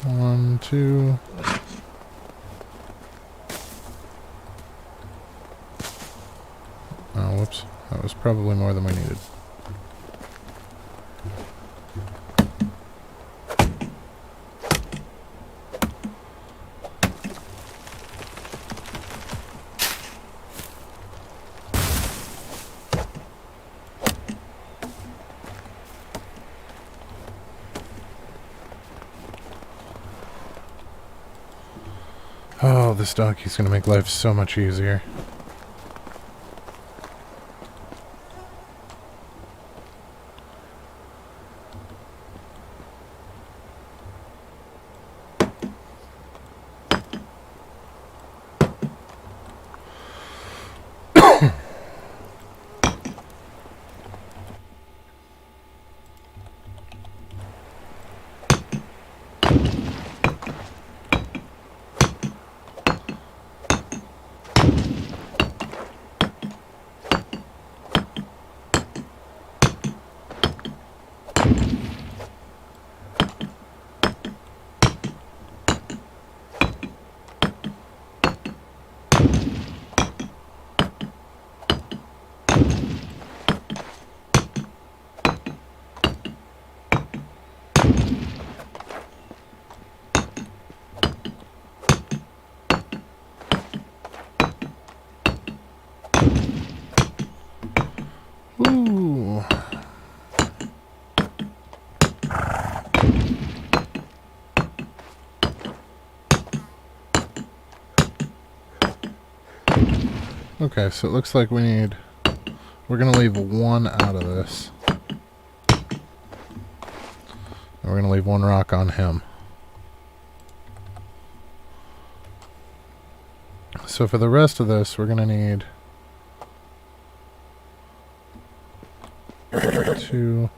One, two. Oh, whoops. That was probably more than we needed. Oh, this donkey's gonna make life so much easier. Ooh. Okay, so it looks like we're going to leave one out of this. And we're going to leave one rock on him. So for the rest of this, we're going to need 2,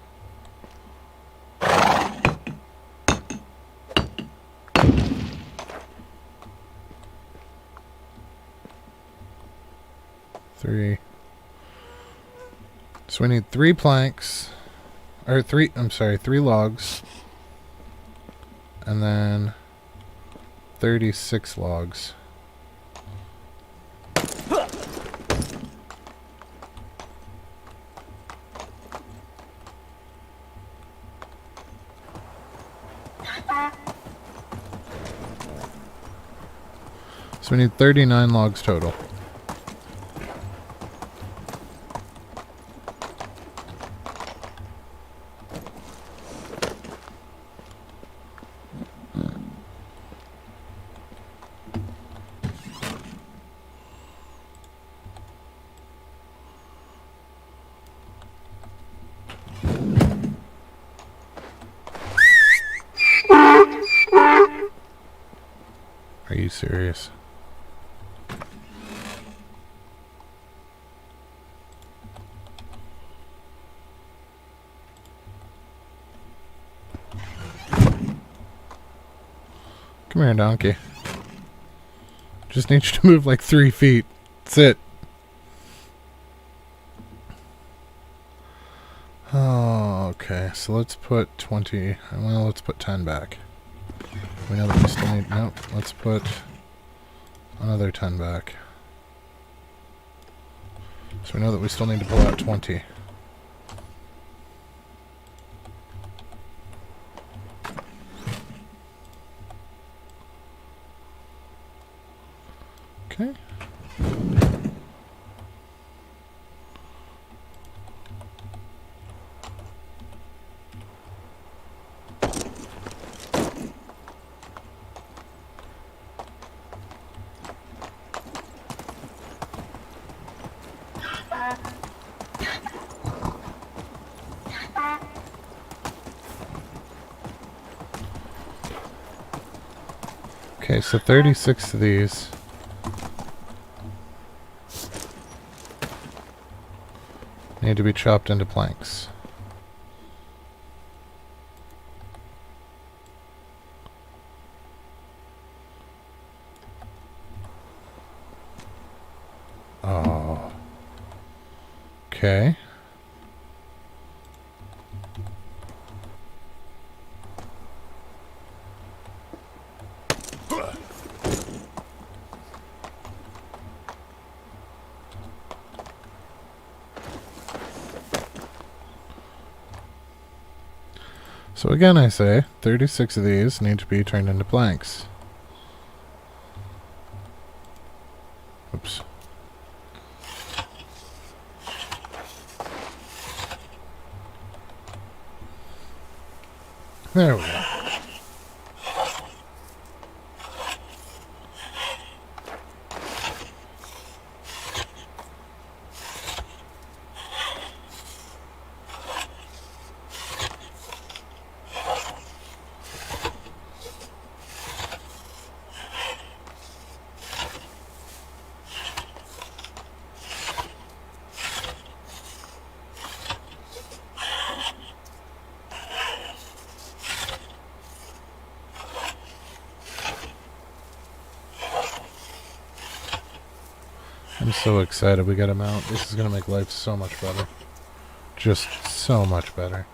3. So we need 3 planks, or 3 logs, and then 36 logs. So we need 39 logs total. Are you serious? Come here, donkey. Just need you to move like 3 feet. That's it. Oh, okay. So let's put 20. Well, let's put 10 back. We know that we still need... Nope. Let's put another 10 back. So we know that we still need to pull out 20. Okay. Okay, so 36 of these. Need to be chopped into planks. Oh. Okay. So again, I say 36 of these need to be turned into planks. Oops. There we go. I'm so excited we got him out. This is going to make life so much better. Just so much better.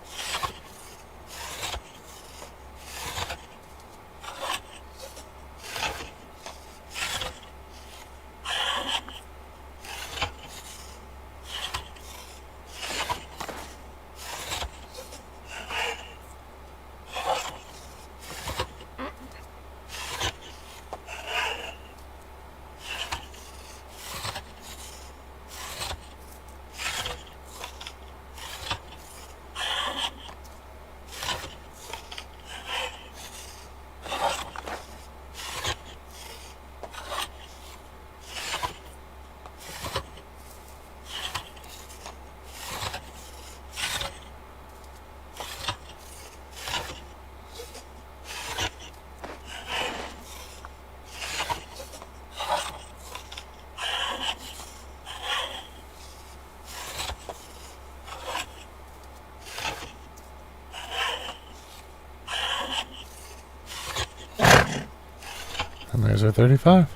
And there's our 35.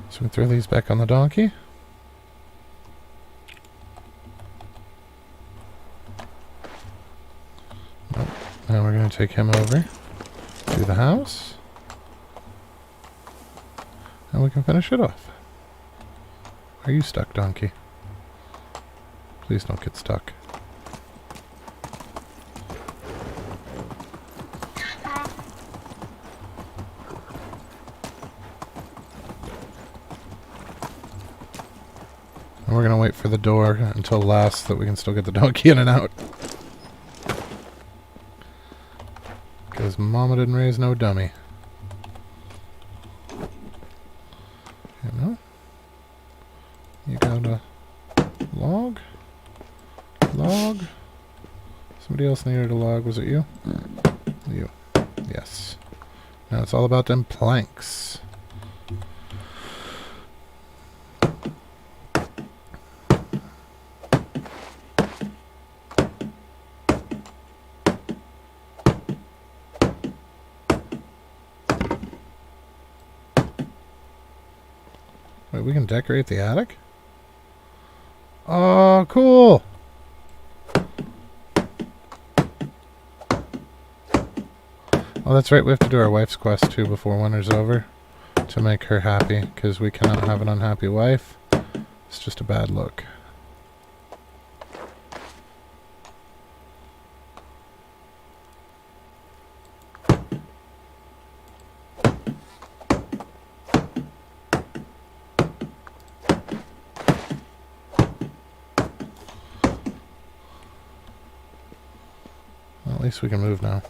So we throw these back on the donkey. Nope. Now we're going to take him over to the house. And we can finish it off. Are you stuck, donkey? Please don't get stuck. And we're going to wait for the door until last so that we can still get the donkey in and out. Because Mama didn't raise no dummy. You know? You got a log? Log? Somebody else needed a log. Was it you? You. Yes. Now it's all about them planks. Wait, we can decorate the attic? Oh, cool! Oh, that's right, we have to do our wife's quest too before winter's over to make her happy, because we cannot have an unhappy wife. It's just a bad look. Well, at least we can move now.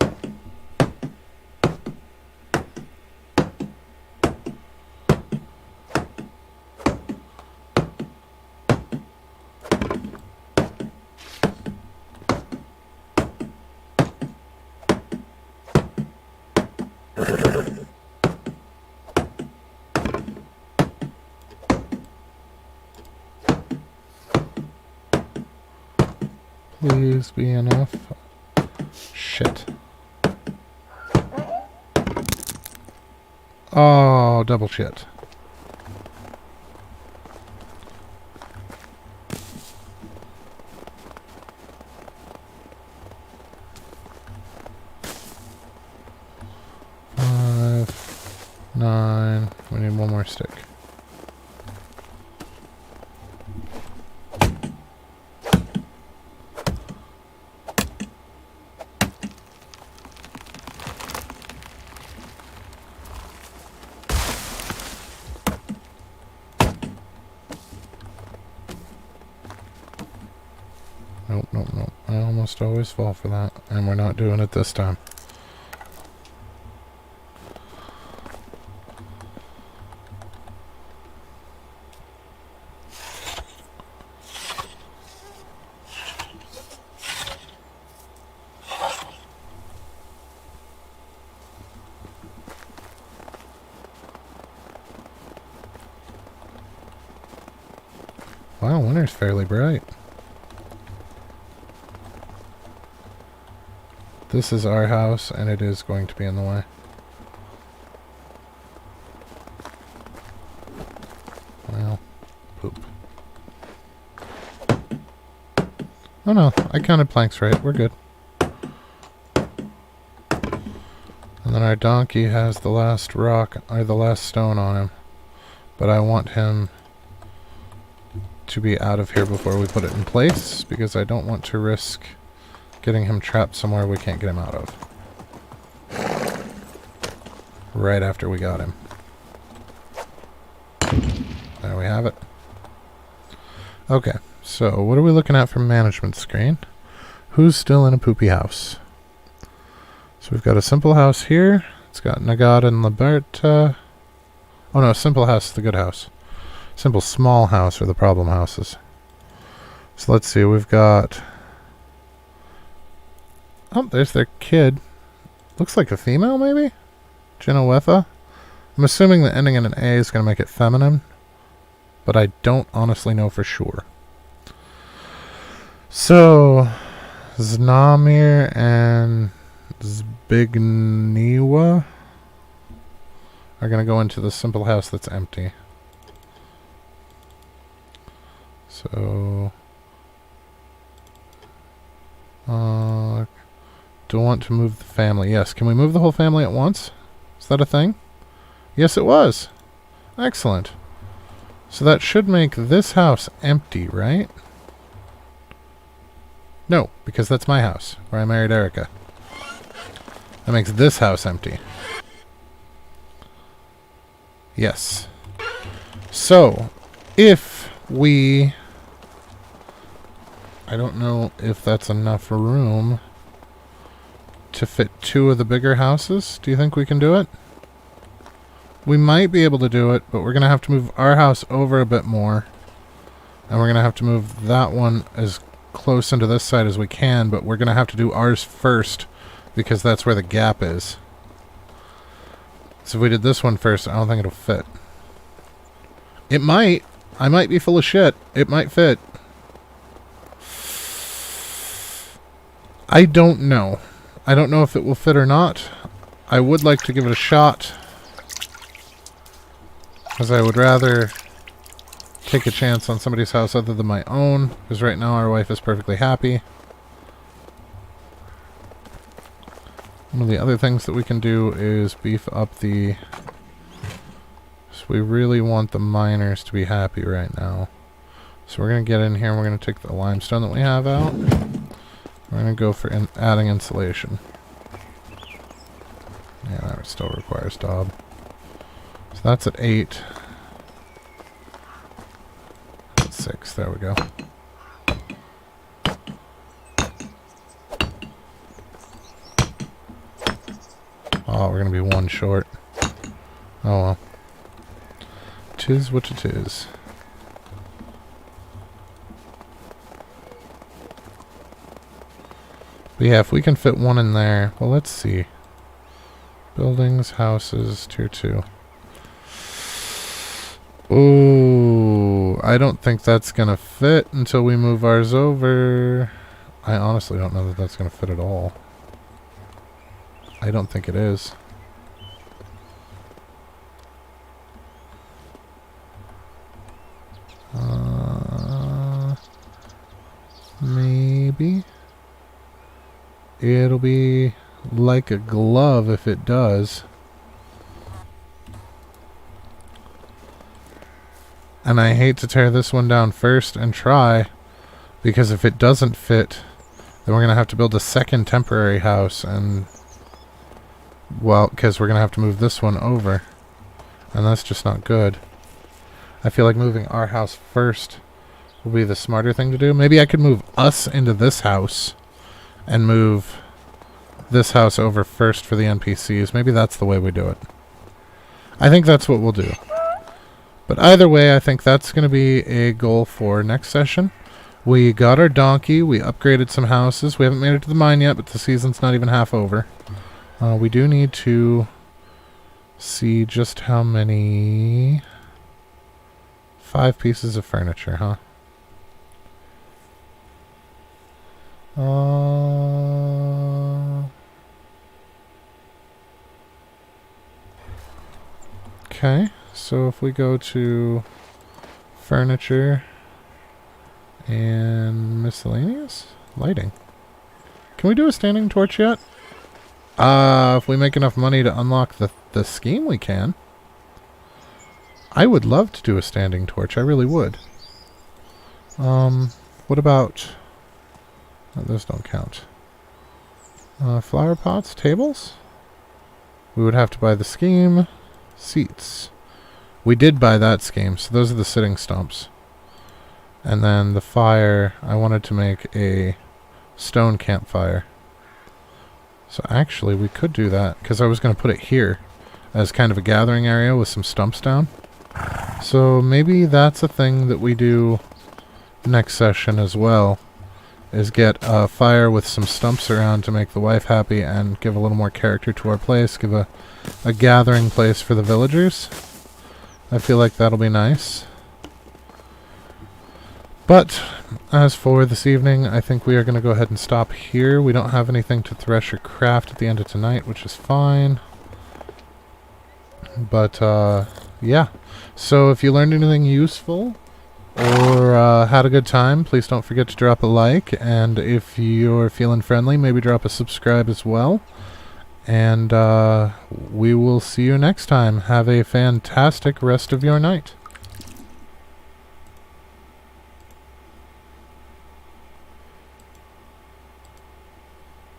Please be enough. Shit. Oh, double shit. Five, 9. We need one more stick. Nope, nope, nope. I almost always fall for that, and we're not doing it this time. Wow, winter's fairly bright. This is our house, and it is going to be in the way. Well. Oh no, I counted planks right. We're good. And then our donkey has the last rock, or the last stone on him. But I want him to be out of here before we put it in place, because I don't want to risk getting him trapped somewhere we can't get him out of. Right after we got him. There we have it. Okay, so what are we looking at from management screen? Who's still in a poopy house? So we've got a simple house here. It's got Nagata and Liberta. Oh no, simple house is the good house. Simple small house are the problem houses. So let's see, we've got... Oh, there's their kid. Looks like a female, maybe? Genoetha? I'm assuming the ending in an A is going to make it feminine, but I don't honestly know for sure. So, Znamir and Zbigniewa are going to go into the simple house that's empty. So, don't want to move the family. Yes, can we move the whole family at once? Is that a thing? Yes, it was. Excellent. So that should make this house empty, right? No, because that's my house, where I married Erica. That makes this house empty. Yes. So, if we... I don't know if that's enough room to fit 2 of the bigger houses. Do you think we can do it? We might be able to do it, but we're going to have to move our house over a bit more. And we're going to have to move that one as close into this side as we can, but we're going to have to do ours first because that's where the gap is. So if we did this one first, I don't think it'll fit. It might. I might be full of shit. It might fit. I don't know. I don't know if it will fit or not. I would like to give it a shot, because I would rather take a chance on somebody's house other than my own, because right now our wife is perfectly happy. One of the other things that we can do is beef up the... So we really want the miners to be happy right now. So we're going to get in here and we're going to take the limestone that we have out. We're going to go for adding insulation. Yeah, that still requires daub. So that's at 8. At 6, there we go. Oh, we're going to be 1 short. Oh well. 'Tis what it is. But yeah, if we can fit 1 in there... Well, let's see. Buildings, houses, tier 2. Ooh, I don't think that's going to fit until we move ours over. I honestly don't know that that's going to fit at all. I don't think it is. Maybe. It'll be like a glove if it does. And I hate to tear this one down first and try, because if it doesn't fit, then we're going to have to build a second temporary house, and, well, because we're going to have to move this one over, and that's just not good. I feel like moving our house first will be the smarter thing to do. Maybe I could move us into this house and move this house over first for the NPCs. Maybe that's the way we do it. I think that's what we'll do. But either way, I think that's going to be a goal for next session. We got our donkey. We upgraded some houses. We haven't made it to the mine yet, but the season's not even half over. We do need to see just how many... 5 pieces of furniture, huh? Okay, so if we go to furniture and miscellaneous, Lighting. Can we do a standing torch yet? If we make enough money to unlock the scheme, we can. I would love to do a standing torch. I really would. What about... Oh, those don't count. Flower pots, tables? We would have to buy the scheme. Seats. We did buy that scheme, so those are the sitting stumps. And then the fire, I wanted to make a stone campfire. So actually, we could do that, because I was going to put it here as kind of a gathering area with some stumps down. So maybe that's a thing that we do next session as well, is get a fire with some stumps around to make the wife happy and give a little more character to our place, give a gathering place for the villagers. I feel like that'll be nice. But as for this evening, I think we are going to go ahead and stop here. We don't have anything to thresh or craft at the end of tonight, which is fine. But, yeah. So if you learned anything useful or had a good time, please don't forget to drop a like. And if you're feeling friendly, maybe drop a subscribe as well. And we will see you next time. Have a fantastic rest of your night.